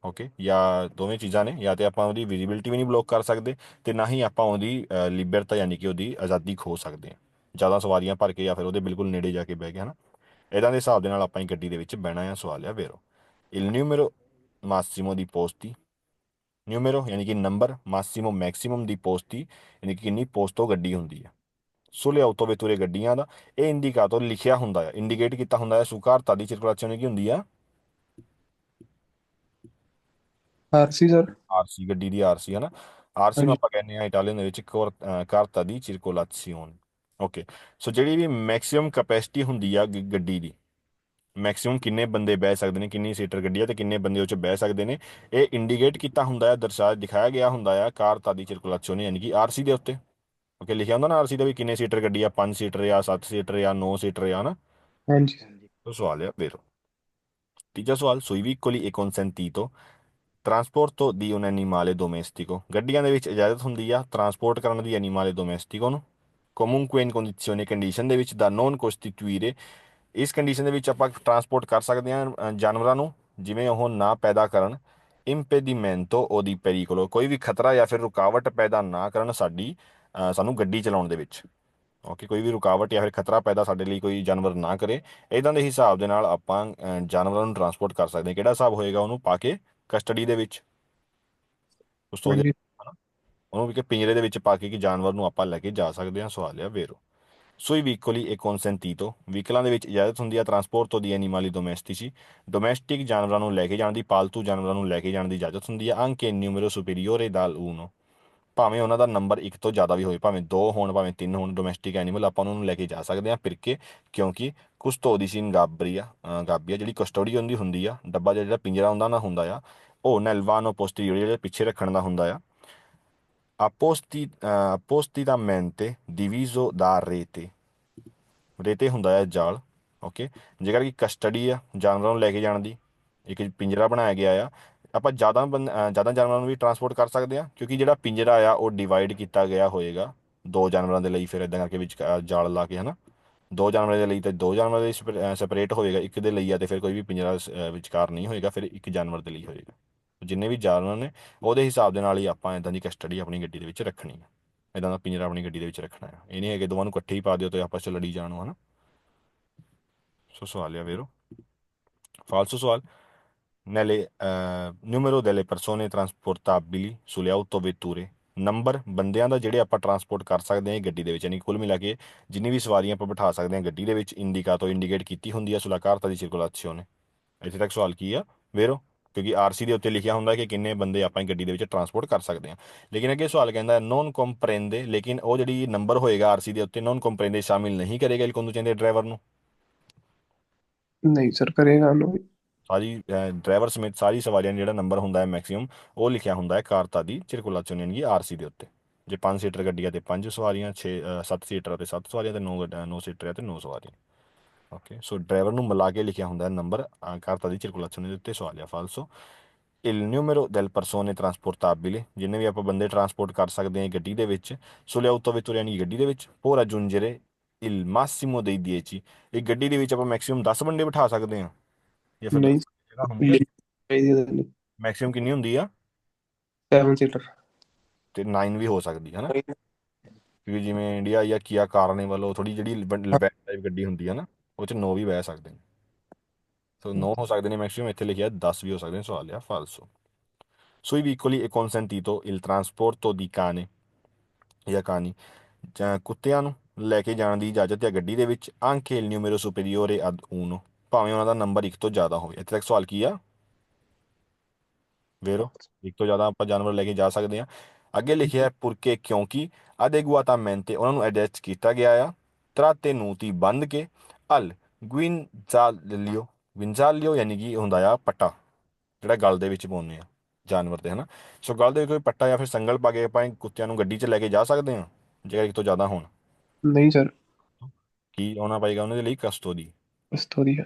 ਓਕੇ, ਜਾਂ ਦੋਵੇਂ ਚੀਜ਼ਾਂ ਨੇ, ਜਾਂ ਤੇ ਆਪਾਂ ਉਹਦੀ ਵਿਜ਼ੀਬਿਲਿਟੀ ਵੀ ਨਹੀਂ ਬਲੋਕ ਕਰ ਸਕਦੇ ਤੇ ਨਾ ਹੀ ਆਪਾਂ ਉਹਦੀ ਲਿਬਰਟਾ ਯਾਨੀ ਕਿ ਉਹਦੀ ਆਜ਼ਾਦੀ ਖੋ ਸਕਦੇ ਹਾਂ ਜ਼ਿਆਦਾ ਸਵਾਰੀਆਂ ਭਰ ਕੇ ਜਾਂ ਫਿਰ ਉਹਦੇ ਬਿਲਕੁਲ ਨੇੜੇ ਜਾ ਕੇ ਬਹਿ ਕੇ, ਹਨਾ। ਇੱਦਾਂ ਦੇ ਹਿਸਾਬ ਦੇ ਨਾਲ ਆਪਾਂ ਹੀ ਗੱਡੀ ਦੇ ਵਿੱਚ ਬਹਿਣਾ ਆ। ਸਵਾਲ ਆ ਵੇਰੋ ਇਲ ਨਿਊਮero ਮਾਸੀਮੋ ਦੀ ਪੋਸਤੀ, ਨਿਊਮero ਯਾਨੀ ਕਿ ਨੰਬਰ, ਮਾਸੀਮੋ ਮੈਕਸੀਮਮ ਦੀ ਪੋਸਤੀ ਯਾਨੀ ਕਿ ਕਿੰਨੀ ਪੋਸਟੋ ਗੱਡੀ ਹੁੰਦੀ ਆ। ਸੁਲੇ ਆਉਟੋ ਵੇਤੂਰੇ ਗੱਡੀਆਂ ਦਾ, ਇਹ ਇੰਡੀਕਾਟੋ ਲਿਖਿਆ ਹੁੰਦਾ ਆ, ਇੰਡੀਕੇਟ ਕੀਤਾ ਹੁੰਦਾ ਹੈ ਸੁਕਾਰਤਾ ਦੀ ਸਰਕੂਲੇਸ਼ਨ ਕੀ ਹੁੰਦੀ ਆ, ਆਰਸੀ ਸਰ। ਆਰਸੀ, ਗੱਡੀ ਦੀ ਆਰਸੀ, ਹਨਾ। ਆਰਸੀ ਨੂੰ ਹਾਂਜੀ। ਆਪਾਂ ਕਹਿੰਦੇ ਹਾਂ ਇਟਾਲੀਅਨ ਦੇ ਵਿੱਚ ਕਾਰਤਾ ਦੀ ਸਰਕੂਲੇਸ਼ਨ। ਓਕੇ, ਸੋ ਜਿਹੜੀ ਵੀ ਮੈਕਸਿਮਮ ਕੈਪੈਸਿਟੀ ਹੁੰਦੀ ਆ ਗੱਡੀ ਦੀ, ਮੈਕਸਿਮਮ ਕਿੰਨੇ ਬੰਦੇ ਬਹਿ ਸਕਦੇ ਨੇ, ਕਿੰਨੀ ਸੀਟਰ ਗੱਡੀ ਆ ਤੇ ਕਿੰਨੇ ਬੰਦੇ ਉਹ 'ਚ ਬਹਿ ਸਕਦੇ ਨੇ, ਇਹ ਇੰਡੀਕੇਟ ਕੀਤਾ ਹੁੰਦਾ ਹੈ, ਦਿਖਾਇਆ ਗਿਆ ਹੁੰਦਾ ਆ ਕਾਰਤਾ ਦੀ ਸਰਕੂਲੇਸ਼ਨ ਯਾਨੀ ਕਿ ਆਰਸੀ ਦੇ ਉੱਤੇ। ਓਕੇ, ਲਿਖਿਆ ਹੁੰਦਾ ਨਾ ਆਰਸੀ ਦਾ ਵੀ ਕਿੰਨੇ ਸੀਟਰ ਗੱਡੀ ਆ, 5 ਸੀਟਰ ਜਾਂ 7 ਸੀਟਰ ਜਾਂ 9 ਸੀਟਰ ਆ ਨਾ। हाँ जी। ਉਹ ਸਵਾਲ ਆ ਵੇਰੋ। ਤੀਜਾ ਸਵਾਲ, sui veicoli e consentito transport ਦੀ un animale domestico, ਗੱਡੀਆਂ ਦੇ ਵਿੱਚ ਇਜਾਜ਼ਤ ਹੁੰਦੀ ਆ ਟਰਾਂਸਪੋਰਟ ਕਰਨ ਦੀ ਐਨੀਮਾਲੇ ਡੋਮੈਸਟਿਕੋ ਨੂੰ, comunque in condizione ਕੰਡੀਸ਼ਨ ਦੇ ਵਿੱਚ ਦਾ non costituire, ਇਸ ਕੰਡੀਸ਼ਨ ਦੇ ਵਿੱਚ ਆਪਾਂ ਟਰਾਂਸਪੋਰਟ ਕਰ ਸਕਦੇ ਹਾਂ ਜਾਨਵਰਾਂ ਨੂੰ ਜਿਵੇਂ ਉਹ ਨਾ ਪੈਦਾ ਕਰਨ impedimento o di pericolo, ਕੋਈ ਵੀ ਖਤਰਾ ਜਾਂ ਫਿਰ ਰੁਕਾਵਟ ਪੈਦਾ ਨਾ ਕਰਨ ਸਾਨੂੰ ਗੱਡੀ ਚਲਾਉਣ ਦੇ ਵਿੱਚ। ਓਕੇ, ਕੋਈ ਵੀ ਰੁਕਾਵਟ ਜਾਂ ਫਿਰ ਖਤਰਾ ਪੈਦਾ ਸਾਡੇ ਲਈ ਕੋਈ ਜਾਨਵਰ ਨਾ ਕਰੇ, ਇਦਾਂ ਦੇ ਹਿਸਾਬ ਦੇ ਨਾਲ ਆਪਾਂ ਜਾਨਵਰਾਂ ਨੂੰ ਟਰਾਂਸਪੋਰਟ ਕਰ ਸਕਦੇ ਹਾਂ। ਕਿਹੜਾ ਹਿਸਾਬ ਹੋਏਗਾ? ਉਹਨੂੰ ਪਾ ਕੇ ਕਸਟਡੀ ਦੇ ਵਿੱਚ, ਉਸ ਤੋਂ हाँ जी। ਹਨਾ, ਉਹਨੂੰ ਵੀ ਕਿ ਪਿੰਜਰੇ ਦੇ ਵਿੱਚ ਪਾ ਕੇ ਕਿ ਜਾਨਵਰ ਨੂੰ ਆਪਾਂ ਲੈ ਕੇ ਜਾ ਸਕਦੇ ਹਾਂ। ਸਵਾਲ ਆ ਵੇਰੋ। ਸੂਈ ਵੀਕੋਲੀ e consentito, ਵਹੀਕਲਾਂ ਦੇ ਵਿੱਚ ਇਜਾਜ਼ਤ ਹੁੰਦੀ ਆ ਟਰਾਂਸਪੋਰਟ ਦੀ ਐਨੀਮਾਲੀ ਡੋਮੈਸਟਿਸੀ, ਡੋਮੈਸਟਿਕ ਜਾਨਵਰਾਂ ਨੂੰ ਲੈ ਕੇ ਜਾਣ ਦੀ, ਪਾਲਤੂ ਜਾਨਵਰਾਂ ਨੂੰ ਲੈ ਕੇ ਜਾਣ ਦੀ ਇਜਾਜ਼ਤ ਹੁੰਦੀ ਆ anche in numero superiore dal 1, ਭਾਵੇਂ ਉਹਨਾਂ ਦਾ ਨੰਬਰ ਇੱਕ ਤੋਂ ਜ਼ਿਆਦਾ ਵੀ ਹੋਵੇ, ਭਾਵੇਂ 2 ਹੋਣ ਭਾਵੇਂ 3 ਹੋਣ, ਡੋਮੈਸਟਿਕ ਐਨੀਮਲ ਆਪਾਂ ਉਹਨਾਂ ਨੂੰ ਲੈ ਕੇ ਜਾ ਸਕਦੇ ਹਾਂ। ਫਿਰਕੇ ਕਿਉਂਕਿ ਕੁਸਤੋਦੀਸੀਨ ਗਾਬੀਆ ਜਿਹੜੀ ਕਸਟੋਡੀ ਹੁੰਦੀ ਆ, ਡੱਬਾ ਜਿਹੜਾ ਪਿੰਜਰਾ ਹੁੰਦਾ ਆ, ਉਹ ਨੈਲਵਾਨੋ ਪੋਸਟੀਰੀore ਜਿਹੜੇ ਪਿੱਛੇ ਰੱਖਣ ਦਾ ਹੁੰਦਾ ਆ, appositamente diviso da rete, ਰੇਤੇ ਹੁੰਦਾ ਹੈ ਜਾਲ। ਓਕੇ, ਜੇਕਰ ਕਿ ਕਸਟਡੀ ਆ ਜਾਨਵਰਾਂ ਨੂੰ ਲੈ ਕੇ ਜਾਣ ਦੀ, ਇੱਕ ਪਿੰਜਰਾ ਬਣਾਇਆ ਗਿਆ ਆ, ਆਪਾਂ ਜ਼ਿਆਦਾ ਜਾਨਵਰਾਂ ਨੂੰ ਵੀ ਟਰਾਂਸਪੋਰਟ ਕਰ ਸਕਦੇ ਹਾਂ ਕਿਉਂਕਿ ਜਿਹੜਾ ਪਿੰਜਰਾ ਆ ਉਹ ਡਿਵਾਈਡ ਕੀਤਾ ਗਿਆ ਹੋਏਗਾ 2 ਜਾਨਵਰਾਂ ਦੇ ਲਈ, ਫਿਰ ਇਦਾਂ ਕਰਕੇ ਵਿੱਚ ਜਾਲ ਲਾ ਕੇ, ਹੈ ਨਾ। 2 ਜਾਨਵਰਾਂ ਦੇ ਲਈ ਤਾਂ 2 ਜਾਨਵਰਾਂ ਦੇ ਸੈਪਰੇਟ ਹੋਏਗਾ, ਇੱਕ ਦੇ ਲਈ ਆ ਤੇ ਫਿਰ ਕੋਈ ਵੀ ਪਿੰਜਰਾ ਵਿਚਕਾਰ ਨਹੀਂ ਹੋਏਗਾ, ਫਿਰ ਇੱਕ ਜਾਨਵਰ ਦੇ ਲਈ ਹੋਏਗਾ। ਜਿੰਨੇ ਵੀ ਜਾਨਵਰ ਨੇ ਉਹਦੇ ਹਿਸਾਬ ਦੇ ਨਾਲ ਹੀ ਆਪਾਂ ਇਦਾਂ ਦੀ ਕਸਟਡੀ ਆਪਣੀ ਗੱਡੀ ਦੇ ਵਿੱਚ ਰੱਖਣੀ ਆ, ਇਦਾਂ ਦਾ ਪਿੰਜਰਾ ਆਪਣੀ ਗੱਡੀ ਦੇ ਵਿੱਚ ਰੱਖਣਾ ਆ। ਇਹ ਨਹੀਂ ਹੈ ਕਿ ਦੋਵਾਂ ਨੂੰ ਇਕੱਠੇ ਹੀ ਪਾ ਦਿਓ ਤੇ ਆਪਸ 'ਚ ਲੜੀ ਜਾਣ, ਹੈ ਨਾ। ਸੋ ਸਵਾਲ ਆ ਵੇਰੋ। ਫਾਲਸੋ ਸਵਾਲ, nelle numero delle persone trasportabili sulle autovetture, number ਬੰਦਿਆਂ ਦਾ ਜਿਹੜੇ ਆਪਾਂ ਟਰਾਂਸਪੋਰਟ ਕਰ ਸਕਦੇ ਹਾਂ ਇਹ ਗੱਡੀ ਦੇ ਵਿੱਚ, ਯਾਨੀ ਕੁੱਲ ਮਿਲਾ ਕੇ ਜਿੰਨੀ ਵੀ ਸਵਾਰੀਆਂ ਆਪਾਂ ਬਿਠਾ ਸਕਦੇ ਹਾਂ ਗੱਡੀ ਦੇ ਵਿੱਚ, ਇੰਡੀਕੇਟ ਕੀਤੀ ਹੁੰਦੀ ਆ sulla carta di circolazione। ਇੱਥੇ ਤੱਕ ਸਵਾਲ ਕੀ ਆ ਵੇਰੋ, ਕਿਉਂਕਿ ਆਰਸੀ ਦੇ ਉੱਤੇ ਲਿਖਿਆ ਹੁੰਦਾ ਕਿ ਕਿੰਨੇ ਬੰਦੇ ਆਪਾਂ ਗੱਡੀ ਦੇ ਵਿੱਚ ਟਰਾਂਸਪੋਰਟ ਕਰ ਸਕਦੇ ਹਾਂ। ਲੇਕਿਨ ਅੱਗੇ ਸਵਾਲ ਕਹਿੰਦਾ ਨੋਨ ਕੰਪਰੇਂਦੇ, ਲੇਕਿਨ ਉਹ ਜਿਹੜੀ ਨੰਬਰ ਹੋਏਗਾ ਆਰਸੀ ਦੇ ਉੱਤੇ ਨੋਨ ਕੰਪਰੇਂਦੇ ਸ਼ਾਮਿਲ ਨਹੀਂ ਕਰੇਗਾ il conducente ਡਰਾਈਵਰ ਨੂੰ। नहीं सर, करेगा नो। ਸਾਰੀ ਡਰਾਈਵਰ ਸਮੇਤ ਸਾਰੀ ਸਵਾਰੀਆਂ ਦਾ ਜਿਹੜਾ ਨੰਬਰ ਹੁੰਦਾ ਹੈ ਮੈਕਸਿਮਮ, ਉਹ ਲਿਖਿਆ ਹੁੰਦਾ ਹੈ ਕਾਰਤਾ ਦੀ ਚਿਰਕੁਲਾਚੋਨ ਯਾਨੀ ਕਿ ਆਰਸੀ ਦੇ ਉੱਤੇ। ਜੇ 5 ਸੀਟਰ ਗੱਡੀ ਆ ਤੇ 5 ਸਵਾਰੀਆਂ, 7 ਸੀਟਰ ਤੇ 7 ਸਵਾਰੀਆਂ, ਤੇ 9 ਸੀਟਰ ਆ ਤੇ 9 ਸਵਾਰੀਆਂ। ਓਕੇ, ਸੋ ਡਰਾਈਵਰ ਨੂੰ ਮਿਲਾ ਕੇ ਲਿਖਿਆ ਹੁੰਦਾ ਹੈ ਨੰਬਰ ਕਾਰਤਾ ਦੀ ਚਿਰਕੁਲਾਚੋਨ ਦੇ ਉੱਤੇ। ਸਵਾਲ ਆ ਫਾਲਸੋ, il numero del persone trasportabili, ਜਿੰਨੇ ਵੀ ਆਪਾਂ ਬੰਦੇ ਟਰਾਂਸਪੋਰਟ ਕਰ ਸਕਦੇ ਹਾਂ ਗੱਡੀ ਦੇ ਵਿੱਚ, sulle autovetture ਯਾਨੀ ਕਿ ਗੱਡੀ ਦੇ ਵਿੱਚ, può raggiungere il massimo dei 10, ਇਹ ਗੱਡੀ ਦੇ ਵਿੱਚ ਆਪਾਂ ਮੈਕਸਿਮਮ 10 ਬੰਦੇ ਬਿਠਾ ਸਕਦੇ ਹਾਂ ਜਾਂ ਫਿਰ 10 नहीं ਜਗ੍ਹਾ ਹੁੰਦੀ ਆ। नहीं। ਮੈਕਸਿਮਮ ਕਿੰਨੀ ਹੁੰਦੀ ਆ? 7 सीटर। ਤੇ 9 ਵੀ ਹੋ ਸਕਦੀ ਹੈ ਨਾ, ਕਿਉਂਕਿ ਜਿਵੇਂ ਇੰਡੀਆ ਜਾਂ ਕੀਆ ਕਾਰਨੀਵਲ, ਉਹ ਥੋੜੀ ਜਿਹੜੀ ਬੈਕ ਟਾਈਪ ਗੱਡੀ ਹੁੰਦੀ ਹੈ ਨਾ, ਉਹ ਚ 9 ਵੀ ਬਹਿ ਸਕਦੇ ਨੇ। ਸੋ 9 ਹੋ ਸਕਦੇ ਨੇ ਮੈਕਸਿਮਮ, ਇੱਥੇ ਲਿਖਿਆ 10 ਵੀ ਹੋ ਸਕਦੇ ਨੇ। ਸਵਾਲ ਆ ਫਾਲਸੋ, sui vicoli è consentito il trasporto di cane ਜਾਂ ਕਾਨੀ, ਜਾਂ ਕੁੱਤਿਆਂ ਨੂੰ ਲੈ ਕੇ ਜਾਣ ਦੀ ਇਜਾਜ਼ਤ ਹੈ ਗੱਡੀ ਦੇ ਵਿੱਚ anche il numero superiore ad 1, ਭਾਵੇਂ ਉਹਨਾਂ ਦਾ ਨੰਬਰ ਇੱਕ ਤੋਂ ਜ਼ਿਆਦਾ ਹੋਵੇ। ਇੱਥੇ ਤੱਕ ਸਵਾਲ ਕੀ ਆ ਵੇਰੋ? ਇੱਕ ਤੋਂ ਜ਼ਿਆਦਾ ਆਪਾਂ ਜਾਨਵਰ ਲੈ ਕੇ ਜਾ ਸਕਦੇ ਹਾਂ। ਅੱਗੇ ਲਿਖਿਆ ਹੈ ਪੁਰਕੇ ਕਿਉਂਕਿ adeguatamente, ਉਹਨਾਂ ਨੂੰ ਐਡਜਸਟ ਕੀਤਾ ਗਿਆ ਆ trattenuti ਬੰਨ੍ਹ ਕੇ al guinzaglio, ਗੁਇਨਜ਼ਾਲੀਓ ਯਾਨੀ ਕਿ ਹੁੰਦਾ ਆ ਪੱਟਾ ਜਿਹੜਾ ਗਲ ਦੇ ਵਿੱਚ ਪਾਉਂਦੇ ਆ ਜਾਨਵਰ ਦੇ, ਹੈ ਨਾ। ਸੋ ਗਲ ਦੇ ਵਿੱਚ ਕੋਈ ਪੱਟਾ ਜਾਂ ਫਿਰ ਸੰਗਲ ਪਾ ਕੇ ਆਪਾਂ ਕੁੱਤਿਆਂ ਨੂੰ ਗੱਡੀ 'ਚ ਲੈ ਕੇ ਜਾ ਸਕਦੇ ਹਾਂ ਜੇਕਰ ਇੱਕ ਤੋਂ ਜ਼ਿਆਦਾ ਹੋਣ। नहीं सर, ਕੀ ਆਉਣਾ ਪਏਗਾ ਉਹਨਾਂ ਦੇ ਲਈ? ਕਸਟੋਦੀ। बस तो दिया।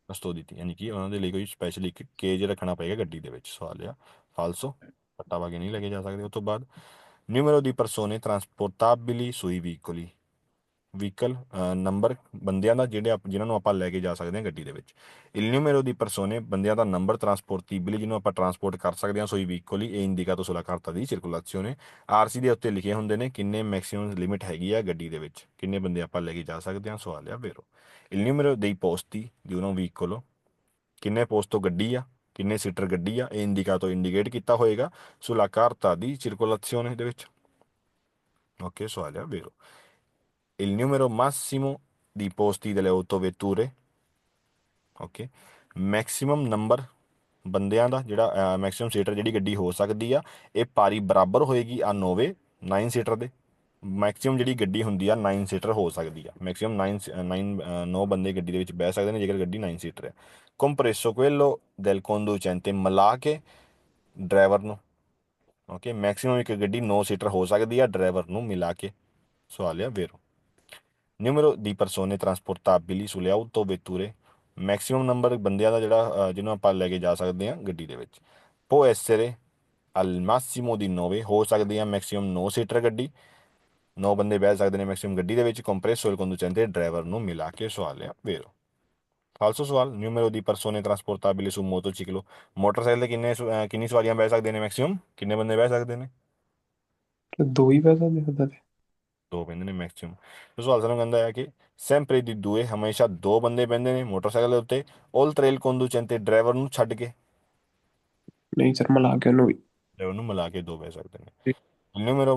ਕਸਟੋਦੀ ਯਾਨੀ ਕਿ ਉਹਨਾਂ ਦੇ ਲਈ ਕੋਈ ਸਪੈਸ਼ਲ ਇੱਕ ਕੇਜ ਰੱਖਣਾ ਪਏਗਾ ਗੱਡੀ ਦੇ ਵਿੱਚ। ਸਵਾਲ ਆ ਫਾਲਸੋ, ਪੱਟਾ ਪਾ ਕੇ ਨਹੀਂ ਲੈ ਕੇ ਜਾ ਸਕਦੇ। ਉਸ ਤੋਂ ਬਾਅਦ numero di persone trasportabili sui vicoli, vehicle number ਬੰਦਿਆਂ ਦਾ ਜਿਨ੍ਹਾਂ ਨੂੰ ਆਪਾਂ ਲੈ ਕੇ ਜਾ ਸਕਦੇ ਹਾਂ ਗੱਡੀ ਦੇ ਵਿੱਚ। il numero di persone ਬੰਦਿਆਂ ਦਾ ਨੰਬਰ ਟਰਾਂਸਪੋਰਟੀਬili ਜਿਹਨੂੰ ਆਪਾਂ ਟਰਾਂਸਪੋਰਟ ਕਰ ਸਕਦੇ ਹਾਂ sui vicoli e indicato sulla carta di circolazione, ਆਰਸੀ ਦੇ ਉੱਤੇ ਲਿਖੇ ਹੁੰਦੇ ਨੇ ਕਿੰਨੇ ਮੈਕਸਿਮਮ ਲਿਮਿਟ ਹੈਗੀ ਆ ਗੱਡੀ ਦੇ ਵਿੱਚ, ਕਿੰਨੇ ਬੰਦੇ ਆਪਾਂ ਲੈ ਕੇ ਜਾ ਸਕਦੇ ਹਾਂ। ਸਵਾਲ ਆ ਵੇਰੋ, il numero dei posti di un veicolo, ਕਿੰਨੇ ਪੋਸਟ ਤੋਂ ਗੱਡੀ ਆ, ਕਿੰਨੇ ਸੀਟਰ ਗੱਡੀ ਆ, ਇਹ ਇੰਡੀਕੇਟ ਕੀਤਾ ਹੋਏਗਾ sulla carta di circolazione ਦੇ ਵਿੱਚ। ਓਕੇ, ਸਵਾਲ ਆ ਵੇਰੋ, il numero massimo di posti delle autovetture, okay, maximum number ਬੰਦਿਆਂ ਦਾ ਜਿਹੜਾ ਮੈਕਸਿਮਮ ਸੀਟਰ ਜਿਹੜੀ ਗੱਡੀ ਹੋ ਸਕਦੀ ਆ, ਇਹ ਪਾਰੀ ਬਰਾਬਰ ਹੋਏਗੀ ਆ 9 ਸੀਟਰ ਦੇ। ਮੈਕਸਿਮਮ ਜਿਹੜੀ ਗੱਡੀ ਹੁੰਦੀ ਆ 9 ਸੀਟਰ ਹੋ ਸਕਦੀ ਆ, ਮੈਕਸਿਮਮ 9 ਬੰਦੇ ਗੱਡੀ ਦੇ ਵਿੱਚ ਬਹਿ ਸਕਦੇ ਨੇ ਜੇਕਰ ਗੱਡੀ 9 ਸੀਟਰ ਹੈ। compreso quello del conducente, ਮਿਲਾ ਕੇ ਡਰਾਈਵਰ ਨੂੰ। ਓਕੇ, ਮੈਕਸਿਮਮ ਇੱਕ ਗੱਡੀ 9 ਸੀਟਰ ਹੋ ਸਕਦੀ ਆ ਡਰਾਈਵਰ ਨੂੰ ਮਿਲਾ ਕੇ। ਸਵਾਲ ਆ vero. Numero di persone trasportabili sulle autovetture, maximum number ਬੰਦਿਆਂ ਦਾ ਜਿਹੜਾ ਜਿਹਨੂੰ ਆਪਾਂ ਲੈ ਕੇ ਜਾ ਸਕਦੇ ਹਾਂ ਗੱਡੀ ਦੇ ਵਿੱਚ, può essere al massimo di 9, ਹੋ ਸਕਦੀ ਆ ਮੈਕਸਿਮਮ 9 ਸੀਟਰ ਗੱਡੀ, 9 ਬੰਦੇ ਬਹਿ ਸਕਦੇ ਨੇ ਮੈਕਸਿਮਮ ਗੱਡੀ ਦੇ ਵਿੱਚ, compreso il conducente ਡਰਾਈਵਰ ਨੂੰ ਮਿਲਾ ਕੇ। ਸਵਾਲ ਆ vero. ਫਾਲਸੋ ਸਵਾਲ, numero di persone trasportabili su motociclo, motorcycle ਤੇ ਕਿੰਨੀ ਸਵਾਰੀਆਂ ਬਹਿ ਸਕਦੇ ਨੇ ਮੈਕਸਿਮਮ, ਕਿੰਨੇ ਬੰਦੇ ਬਹਿ ਸਕਦੇ ਨੇ? ਤੇ ਦੋ ਹੀ ਪੈਸਾ ਦੇ ਸਕਦਾ ਤੇ। ਦੋ ਬਹਿੰਦੇ ਨੇ ਮੈਕਸਿਮਮ। ਸਵਾਲ ਸਾਨੂੰ ਕਹਿੰਦਾ ਹੈ ਕਿ sempre di due, ਹਮੇਸ਼ਾ ਦੋ ਬੰਦੇ ਬਹਿੰਦੇ ਨੇ ਮੋਟਰਸਾਈਕਲ ਦੇ ਉੱਤੇ, oltre il conducente, ਡਰਾਈਵਰ ਨੂੰ ਛੱਡ ਕੇ। ਨਹੀਂ ਸਰ, ਮਿਲਾ ਕੇ ਉਹਨੂੰ ਵੀ। ਡਰਾਈਵਰ ਨੂੰ ਮਿਲਾ ਕੇ ਦੋ ਬਹਿ ਸਕਦੇ ਨੇ। Il numero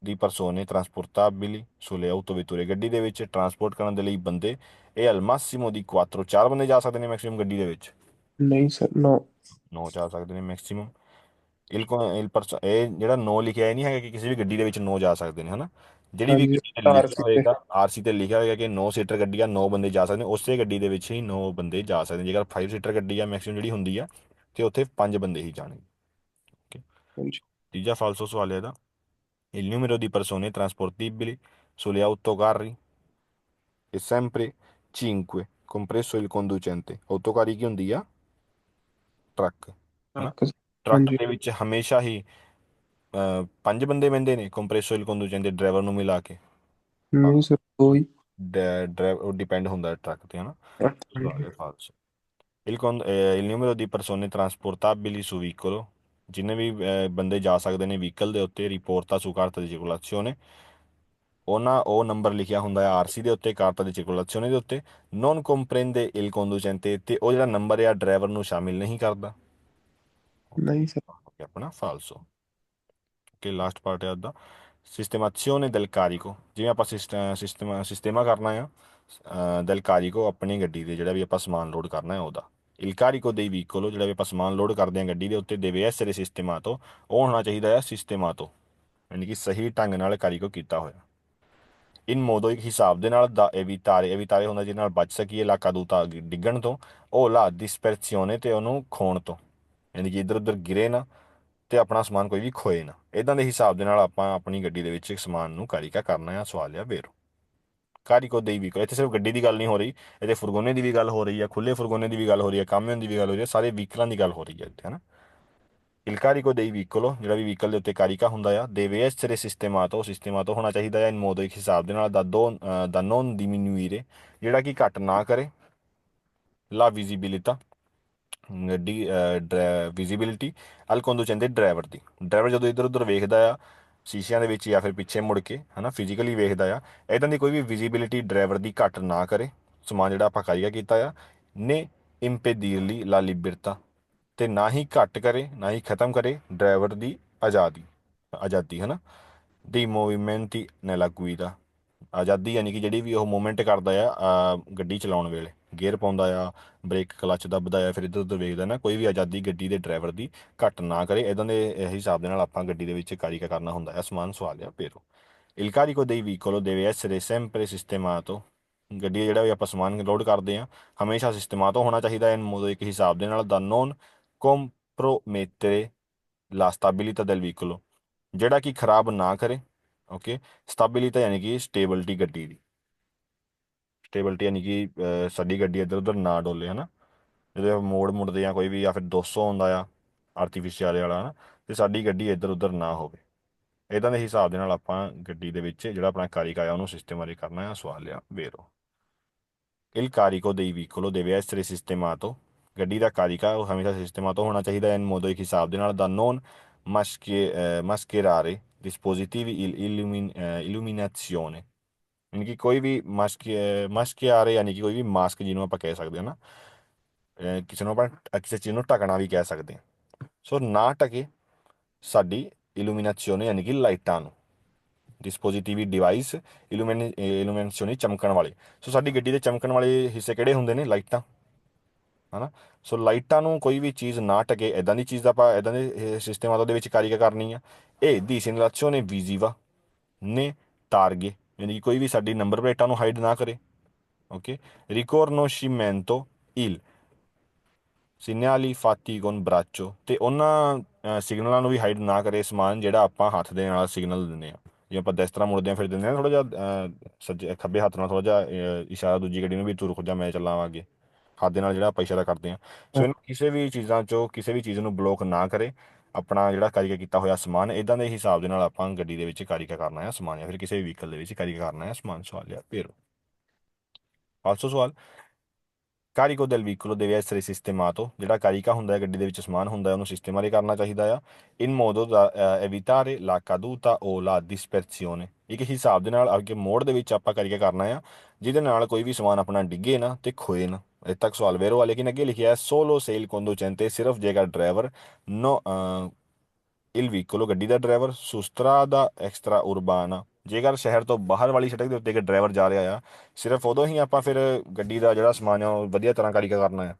di persone trasportabili sulle autovetture, ਗੱਡੀ ਦੇ ਵਿੱਚ ਟਰਾਂਸਪੋਰਟ ਕਰਨ ਦੇ ਲਈ ਬੰਦੇ, ਇਹ al massimo di 4, 4 ਬੰਦੇ ਜਾ ਸਕਦੇ ਨੇ ਮੈਕਸਿਮਮ ਗੱਡੀ ਦੇ ਵਿੱਚ। ਨਹੀਂ ਸਰ, ਨੋ। 9 ਜਾ ਸਕਦੇ ਨੇ ਮੈਕਸਿਮਮ। ਇਹ ਜਿਹੜਾ 9 ਲਿਖਿਆ ਇਹ ਨਹੀਂ ਹੈਗਾ ਕਿ ਕਿਸੇ ਵੀ ਗੱਡੀ ਦੇ ਵਿੱਚ 9 ਜਾ ਸਕਦੇ ਨੇ, ਹਨਾ। ਜਿਹੜੀ ਵੀ ਹਾਂਜੀ ਗੱਡੀ ਤੇ ਲਿਖਿਆ ਆਰਸੀ ਤੇ। ਹੋਏਗਾ, ਆਰਸੀ ਤੇ ਲਿਖਿਆ ਹੋਏਗਾ ਕਿ 9 ਸੀਟਰ ਗੱਡੀ ਆ, 9 ਬੰਦੇ ਜਾ ਸਕਦੇ ਨੇ, ਉਸੇ ਗੱਡੀ ਦੇ ਵਿੱਚ ਹੀ 9 ਬੰਦੇ ਜਾ ਸਕਦੇ ਨੇ। ਜੇਕਰ 5 ਸੀਟਰ ਗੱਡੀ ਆ ਮੈਕਸਿਮਮ ਜਿਹੜੀ ਹੁੰਦੀ ਆ, ਤੇ ਉੱਥੇ 5 ਬੰਦੇ ਹੀ ਜਾਣਗੇ। ਓਕੇ, ਹਾਂਜੀ। ਤੀਜਾ ਫਾਲਸੋ ਸਵਾਲ ਹੈ ਇਹਦਾ, il numero di persone trasportibili sulle autocarri è sempre 5, compreso il conducente। autocarri ਕੀ ਹੁੰਦੀ ਆ? ਟਰੱਕ, ਹਨਾ। ਟਰੱਕ। ਟਰੱਕ ਹਾਂਜੀ। ਦੇ ਵਿੱਚ ਹਮੇਸ਼ਾ ਹੀ 5 ਬੰਦੇ ਬਹਿੰਦੇ ਨੇ, ਕੰਪਰੈਸੋ ਇਲ ਕੰਡੂਚੈਂਤੇ, ਡਰਾਈਵਰ ਨੂੰ ਮਿਲਾ ਕੇ। ਨਹੀਂ ਸਰ, ਦੋ ਹੀ। ਡਰਾਈਵਰ ਡਿਪੈਂਡ ਹੁੰਦਾ ਟਰੱਕ ਤੇ, ਹਨਾ। ਹਾਂਜੀ। ਫਾਲਸੋ, il numero di persone trasportabili su veicolo, ਜਿੰਨੇ ਵੀ ਬੰਦੇ ਜਾ ਸਕਦੇ ਨੇ ਵਹੀਕਲ ਦੇ ਉੱਤੇ, ਰਿਪੋਰਟਾ su carta di circolazione, ਉਹ ਨੰਬਰ ਲਿਖਿਆ ਹੁੰਦਾ ਹੈ ਆਰਸੀ ਦੇ ਉੱਤੇ, ਕਾਰਤਾ ਦੀ circolazione ਦੇ ਉੱਤੇ, non comprende il conducente, ਤੇ ਉਹ ਜਿਹੜਾ ਨੰਬਰ ਆ ਡਰਾਈਵਰ ਨੂੰ ਸ਼ਾਮਿਲ ਨਹੀਂ ਕਰਦਾ। ਨਹੀਂ ਸਰ। ਆਪਣਾ ਫਾਲਸੋ। ਕਿ ਲਾਸਟ ਪਾਰਟ ਹੈ ਉਹਦਾ, ਸਿਸਟੇਮਾzione del carico, ਜਿਵੇਂ ਆਪਾਂ ਸਿਸਟੇਮਾ ਕਰਨਾ ਆ del carico, ਆਪਣੀ ਗੱਡੀ ਦੇ ਜਿਹੜਾ ਵੀ ਆਪਾਂ ਸਮਾਨ ਲੋਡ ਕਰਨਾ ਹੈ ਉਹਦਾ। il carico dei veicolo, ਜਿਹੜਾ ਵੀ ਆਪਾਂ ਸਮਾਨ ਲੋਡ ਕਰਦੇ ਹਾਂ ਗੱਡੀ ਦੇ ਉੱਤੇ, deve essere sistemato, ਉਹ ਹੋਣਾ ਚਾਹੀਦਾ ਹੈ sistemato, ਯਾਨੀ ਕਿ ਸਹੀ ਢੰਗ ਨਾਲ ਕਾਰੀਕੋ ਕੀਤਾ ਹੋਇਆ। ਇਨ ਮੋਦੋ, ਇੱਕ ਹਿਸਾਬ ਦੇ ਨਾਲ, ਦਾ evitare, evitare ਹੁੰਦਾ ਜਿਹਦੇ ਨਾਲ ਬਚ ਸਕੀਏ, ਲਾ caduta, ਡਿੱਗਣ ਤੋਂ, ਉਹ ਲਾ dispersione, ਤੇ ਉਹਨੂੰ ਖੋਣ ਤੋਂ, ਯਾਨੀ ਕਿ ਇੱਧਰ ਉੱਧਰ ਗਿਰੇ ਨਾ ਤੇ ਆਪਣਾ ਸਮਾਨ ਕੋਈ ਵੀ ਖੋਏ ਨਾ। ਇਦਾਂ ਦੇ ਹਿਸਾਬ ਦੇ ਨਾਲ ਆਪਾਂ ਆਪਣੀ ਗੱਡੀ ਦੇ ਵਿੱਚ ਸਮਾਨ ਨੂੰ ਕਾਰੀਕਾ ਕਰਨਾ ਆ। ਸਵਾਲ ਆ vero. ਕਾਰੀਕੋ ਦੇਈ ਵਹੀਕਲ, ਇੱਥੇ ਸਿਰਫ ਗੱਡੀ ਦੀ ਗੱਲ ਨਹੀਂ ਹੋ ਰਹੀ, ਇਹਦੇ ਫੁਰਗੋਨੇ ਦੀ ਵੀ ਗੱਲ ਹੋ ਰਹੀ ਹੈ, ਖੁੱਲੇ ਫੁਰਗੋਨੇ ਦੀ ਵੀ ਗੱਲ ਹੋ ਰਹੀ ਹੈ, ਕਾਮਿਓਨ ਦੀ ਵੀ ਗੱਲ ਹੋ ਰਹੀ ਹੈ, ਸਾਰੇ ਵਹੀਕਲਾਂ ਦੀ ਗੱਲ ਹੋ ਰਹੀ ਹੈ ਇੱਥੇ, ਹਨਾ। il carico dei veicolo, ਜਿਹੜਾ ਵੀ ਵਹੀਕਲ ਦੇ ਉੱਤੇ ਕਾਰੀਕਾ ਹੁੰਦਾ ਆ, deve essere sistemato, sistemato ਹੋਣਾ ਚਾਹੀਦਾ ਹੈ, in modo, ਇੱਕ ਹਿਸਾਬ ਦੇ ਨਾਲ, da non diminuire, ਜਿਹੜਾ ਕਿ ਘੱਟ ਨਾ ਕਰੇ, la visibilità, ਗੱਡੀ ਵਿਜ਼ੀਬਿਲਿਟੀ, ਅਲ conducente, ਡਰਾਈਵਰ ਦੀ। ਡਰਾਈਵਰ ਜਦੋਂ ਇੱਧਰ ਉੱਧਰ ਵੇਖਦਾ ਆ ਸ਼ੀਸ਼ਿਆਂ ਦੇ ਵਿੱਚ ਜਾਂ ਫਿਰ ਪਿੱਛੇ ਮੁੜ ਕੇ, ਹਨਾ, ਫਿਜ਼ੀਕਲੀ ਵੇਖਦਾ ਆ, ਇੱਦਾਂ ਦੀ ਕੋਈ ਵੀ ਵਿਜ਼ੀਬਿਲਿਟੀ ਡਰਾਈਵਰ ਦੀ ਘੱਟ ਨਾ ਕਰੇ ਸਮਾਨ ਜਿਹੜਾ ਆਪਾਂ ਕਾਰੀਆ ਕੀਤਾ ਆ। ਨੇ impedirli la libertà, ਤੇ ਨਾ ਹੀ ਘੱਟ ਕਰੇ ਨਾ ਹੀ ਖਤਮ ਕਰੇ ਡਰਾਈਵਰ ਦੀ ਆਜ਼ਾਦੀ, ਹਨਾ। ਦੀ ਮੂਵਮੈਂਟੀ ਨੈਲਾ ਗੁਈਦਾ, ਆਜ਼ਾਦੀ ਯਾਨੀ ਕਿ ਜਿਹੜੀ ਵੀ ਉਹ ਮੂਵਮੈਂਟ ਕਰਦਾ ਆ ਗੱਡੀ ਚਲਾਉਣ ਵੇਲੇ, ਗੇਅਰ ਪਾਉਂਦਾ ਆ, ਬ੍ਰੇਕ ਕਲੱਚ ਦੱਬਦਾ ਆ, ਫਿਰ ਇੱਧਰ ਉੱਧਰ ਵੇਖਦਾ ਨਾ, ਕੋਈ ਵੀ ਆਜ਼ਾਦੀ ਗੱਡੀ ਦੇ ਡਰਾਈਵਰ ਦੀ ਘੱਟ ਨਾ ਕਰੇ। ਇੱਦਾਂ ਦੇ ਹਿਸਾਬ ਦੇ ਨਾਲ ਆਪਾਂ ਗੱਡੀ ਦੇ ਵਿੱਚ ਕਾਰੀਕਾ ਕਰਨਾ ਹੁੰਦਾ ਹੈ। ਸਮਾਨ ਸਵਾਲ ਆ vero. il carico dei veicolo deve essere sempre sistemato, ਗੱਡੀ ਜਿਹੜਾ ਵੀ ਆਪਾਂ ਸਮਾਨ ਲੋਡ ਕਰਦੇ ਹਾਂ ਹਮੇਸ਼ਾ ਸਿਸਟਮਾਟੋ ਹੋਣਾ ਚਾਹੀਦਾ ਹੈ, ਮੋਦੋ, ਇੱਕ ਹਿਸਾਬ ਦੇ ਨਾਲ, ਦਾ non compromettere la stabilità del veicolo, ਜਿਹੜਾ ਕਿ ਖਰਾਬ ਨਾ ਕਰੇ। ਓਕੇ, ਸਟੈਬਿਲਿਟੀ ਯਾਨੀ ਕਿ ਸਟੇਬਿਲਿਟੀ ਗੱਡੀ ਦੀ, ਸਟੇਬਿਲਿਟੀ ਯਾਨੀ ਕਿ ਸਾਡੀ ਗੱਡੀ ਇੱਧਰ ਉੱਧਰ ਨਾ ਡੋਲੇ, ਹਨਾ। ਜਦੋਂ ਆਪਾਂ ਮੋੜ ਮੁੜਦੇ ਆ ਕੋਈ ਵੀ, ਜਾਂ ਫਿਰ 200 ਆਉਂਦਾ ਆ ਆਰਟੀਫਿਸ਼ੀਅਲ ਵਾਲਾ, ਹਨਾ, ਤੇ ਸਾਡੀ ਗੱਡੀ ਇੱਧਰ ਉੱਧਰ ਨਾ ਹੋਵੇ। ਇੱਦਾਂ ਦੇ ਹਿਸਾਬ ਦੇ ਨਾਲ ਆਪਾਂ ਗੱਡੀ ਦੇ ਵਿੱਚ ਜਿਹੜਾ ਆਪਣਾ ਕਾਰੀਕਾ ਆ ਉਹਨੂੰ ਸਿਸਟੇਮਾਟਿਕ ਕਰਨਾ ਆ। ਸਵਾਲ ਆ vero. il carico dei veicolo deve essere sistemato, ਗੱਡੀ ਦਾ ਕਾਰੀਕਾ ਉਹ ਹਮੇਸ਼ਾ ਸਿਸਟੇਮਾਟੋ ਹੋਣਾ ਚਾਹੀਦਾ ਹੈ, ਮੋਦੋ, ਇੱਕ ਹਿਸਾਬ ਦੇ ਨਾਲ, ਦਾ non mascherare dispositivi illuminazione, ਯਾਨੀ ਕਿ ਕੋਈ ਵੀ ਮਸਕਿਆਰੇ ਯਾਨੀ ਕਿ ਕੋਈ ਵੀ ਮਾਸਕ ਜਿਹਨੂੰ ਆਪਾਂ ਕਹਿ ਸਕਦੇ ਹਾਂ ਨਾ, ਕਿਸੇ ਨੂੰ ਆਪਾਂ ਕਿਸੇ ਚੀਜ਼ ਨੂੰ ਢਕਣਾ ਵੀ ਕਹਿ ਸਕਦੇ ਹਾਂ। ਸੋ ਨਾ ਢਕੇ ਸਾਡੀ ਇਲੂਮੀਨਾਸੀਓਨੇ ਯਾਨੀ ਕਿ ਲਾਈਟਾਂ ਨੂੰ, ਡਿਸਪੋਜ਼ਿਟਿਵੀ ਡਿਵਾਈਸ, ਇਲੂਮੀਨਾਸੀਓਨੇ ਚਮਕਣ ਵਾਲੇ। ਸੋ ਸਾਡੀ ਗੱਡੀ ਦੇ ਚਮਕਣ ਵਾਲੇ ਹਿੱਸੇ ਕਿਹੜੇ ਹੁੰਦੇ ਨੇ? ਲਾਈਟਾਂ, ਹਨਾ। ਸੋ ਲਾਈਟਾਂ ਨੂੰ ਕੋਈ ਵੀ ਚੀਜ਼ ਨਾ ਢਕੇ, ਇੱਦਾਂ ਦੀ ਚੀਜ਼ ਆਪਾਂ ਇੱਦਾਂ ਦੇ ਸਿਸਟਮਾਂ ਦੇ ਵਿੱਚ ਕਾਰੀਗਰ ਕਰਨੀ ਆ। ਇਹ ਦੀ segnalazione visiva ਨੇ ਟਾਰਗੇ, ਯਾਨੀ ਕਿ ਕੋਈ ਵੀ ਸਾਡੀ ਨੰਬਰ ਪਲੇਟਾਂ ਨੂੰ ਹਾਈਡ ਨਾ ਕਰੇ। Okay, riconoscimento il segnali fatti con braccio, ਤੇ ਉਹਨਾਂ ਸਿਗਨਲਾਂ ਨੂੰ ਵੀ ਹਾਈਡ ਨਾ ਕਰੇ ਸਮਾਨ ਜਿਹੜਾ ਆਪਾਂ ਹੱਥ ਦੇ ਨਾਲ ਸਿਗਨਲ ਦਿੰਦੇ ਆ। ਜਿਵੇਂ ਆਪਾਂ ਇਸ ਤਰ੍ਹਾਂ ਮੁੜਦੇ ਆ ਫਿਰ ਦਿੰਦੇ ਆ ਥੋੜਾ ਜਿਹਾ ਸੱਜੇ ਖੱਬੇ ਹੱਥ ਨਾਲ ਥੋੜਾ ਜਿਹਾ ਇਸ਼ਾਰਾ ਦੂਜੀ ਗੱਡੀ ਨੂੰ ਵੀ ਤੂੰ ਰੁਕ ਜਾ ਮੈਂ ਚੱਲਾਂ ਅੱਗੇ, ਹੱਥ ਦੇ ਨਾਲ ਜਿਹੜਾ ਆਪਾਂ ਇਸ਼ਾਰਾ ਕਰਦੇ ਆ। ਸੋ ਇਹਨੂੰ ਕਿਸੇ ਵੀ ਚੀਜ਼ਾਂ ਚੋਂ ਕਿਸੇ ਵੀ ਚੀਜ਼ ਨੂੰ ਬਲੋਕ ਨਾ ਕਰੇ। ਆਪਣਾ ਜਿਹੜਾ ਕਾਰੀਗਰ ਕੀਤਾ ਹੋਇਆ ਸਮਾਨ ਇਦਾਂ ਦੇ ਹਿਸਾਬ ਦੇ ਨਾਲ ਆਪਾਂ ਗੱਡੀ ਦੇ ਵਿੱਚ ਕਾਰੀਗਰ ਕਰਨਾ ਹੈ ਸਮਾਨ, ਜਾਂ ਫਿਰ ਕਿਸੇ ਵੀ ਵਹੀਕਲ ਦੇ ਵਿੱਚ ਕਾਰੀਗਰ ਕਰਨਾ ਹੈ ਸਮਾਨ। ਸਵਾਲ ਆ ਫਿਰ ਆਲਸੋ ਸਵਾਲ ਕਾਰੀਕੋ del vicolo deve essere sistemato, ਜਿਹੜਾ ਕਾਰੀਕਾ ਹੁੰਦਾ ਹੈ ਗੱਡੀ ਦੇ ਵਿੱਚ ਸਮਾਨ ਹੁੰਦਾ ਹੈ ਉਹਨੂੰ ਸਿਸਟੇਮਾਰੀ ਕਰਨਾ ਚਾਹੀਦਾ ਆ, in modo da evitare la caduta o la dispersione, ਇੱਕ ਹਿਸਾਬ ਦੇ ਨਾਲ ਅੱਗੇ ਮੋੜ ਦੇ ਵਿੱਚ ਆਪਾਂ ਕਾਰੀਕਾ ਕਰਨਾ ਆ ਜਿਹਦੇ ਨਾਲ ਕੋਈ ਵੀ ਸਮਾਨ ਆਪਣਾ ਡਿੱਗੇ ਨਾ ਤੇ ਖੋਏ ਨਾ। ਇੱਥੇ ਤੱਕ ਸਵਾਲ ਵੇਰੋ ਆ, ਲੇਕਿਨ ਅੱਗੇ ਲਿਖਿਆ ਹੈ solo se il conducente, ਸਿਰਫ ਜੇਕਰ ਡਰਾਈਵਰ ਨੋ il vicolo ਗੱਡੀ ਦਾ driver su strada extra urbana, ਜੇਕਰ ਸ਼ਹਿਰ ਤੋਂ ਬਾਹਰ ਵਾਲੀ ਸੜਕ ਦੇ ਉੱਤੇ ਇੱਕ ਡਰਾਈਵਰ ਜਾ ਰਿਹਾ ਆ, ਸਿਰਫ ਉਦੋਂ ਹੀ ਆਪਾਂ ਫਿਰ ਗੱਡੀ ਦਾ ਜਿਹੜਾ ਸਮਾਨ ਆ ਉਹ ਵਧੀਆ ਤਰ੍ਹਾਂ ਕਾਰੀਗਾ ਕਰਨਾ ਹੈ।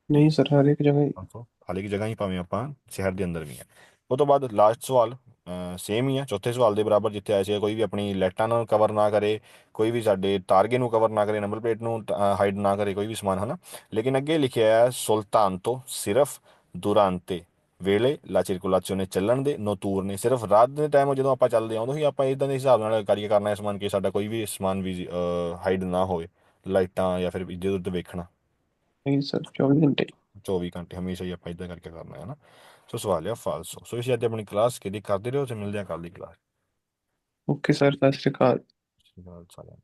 ਨਹੀਂ ਸਰ, ਹਰ ਇੱਕ ਜਗ੍ਹਾ ਹੀ। ਹਾਲੇ ਕੀ ਜਗ੍ਹਾ ਹੀ ਭਾਵੇਂ ਆਪਾਂ ਸ਼ਹਿਰ ਦੇ ਅੰਦਰ ਵੀ ਹੈ। ਉਹ ਤੋਂ ਬਾਅਦ ਲਾਸਟ ਸਵਾਲ ਸੇਮ ਹੀ ਆ ਚੌਥੇ ਸਵਾਲ ਦੇ ਬਰਾਬਰ, ਜਿੱਥੇ ਆਇਆ ਸੀ ਕੋਈ ਵੀ ਆਪਣੀ ਲਾਈਟਾਂ ਨੂੰ ਕਵਰ ਨਾ ਕਰੇ, ਕੋਈ ਵੀ ਸਾਡੇ ਤਾਰਗੇ ਨੂੰ ਕਵਰ ਨਾ ਕਰੇ, ਨੰਬਰ ਪਲੇਟ ਨੂੰ ਹਾਈਡ ਨਾ ਕਰੇ, ਕੋਈ ਵੀ ਸਮਾਨ ਹੈ ਨਾ। ਲੇਕਿਨ ਅੱਗੇ ਲਿਖਿਆ ਹੈ soltanto, ਸਿਰਫ durante ਵੇਲੇ ਲਾ circolazione, ਚੱਲਣ ਦੇ ਨੋਤੂਰ ਨੇ, ਸਿਰਫ ਰਾਤ ਦੇ ਟਾਈਮ ਜਦੋਂ ਆਪਾਂ ਚੱਲਦੇ ਹਾਂ ਉਦੋਂ ਹੀ ਆਪਾਂ ਇਦਾਂ ਦੇ ਹਿਸਾਬ ਨਾਲ ਕਾਰੀਗਾ ਕਰਨਾ ਹੈ ਸਮਾਨ ਕਿ ਸਾਡਾ ਕੋਈ ਵੀ ਸਮਾਨ ਵੀ ਹਾਈਡ ਨਾ ਹੋਵੇ, ਲਾਈਟਾਂ ਜਾਂ ਫਿਰ ਇੱਧਰ ਉੱਧਰ ਵੇਖਣਾ। ਨਹੀਂ ਸਰ, 24 ਘੰਟੇ। 24 ਘੰਟੇ ਹਮੇਸ਼ਾ ਹੀ ਆਪਾਂ ਇਦਾਂ ਕਰਕੇ ਕਰਨਾ ਹੈ ਨਾ। ਸੋ ਸਵਾਲ ਆ ਫਾਲਸੋ। ਸੋ ਇਸ ਅੱਜ ਆਪਣੀ ਕਲਾਸ ਕਿਹਦੀ ਕਰਦੇ ਰਹੋ ਤੇ ਮਿਲਦੇ ਆ ਕੱਲ੍ਹ ਦੀ ਕਲਾਸ। ਓਕੇ ਸਰ, ਸਤਿ ਸ਼੍ਰੀ ਅਕਾਲ। ਸਤਿ ਸ਼੍ਰੀ ਅਕਾਲ ਸਾਰਿਆਂ ਨੂੰ।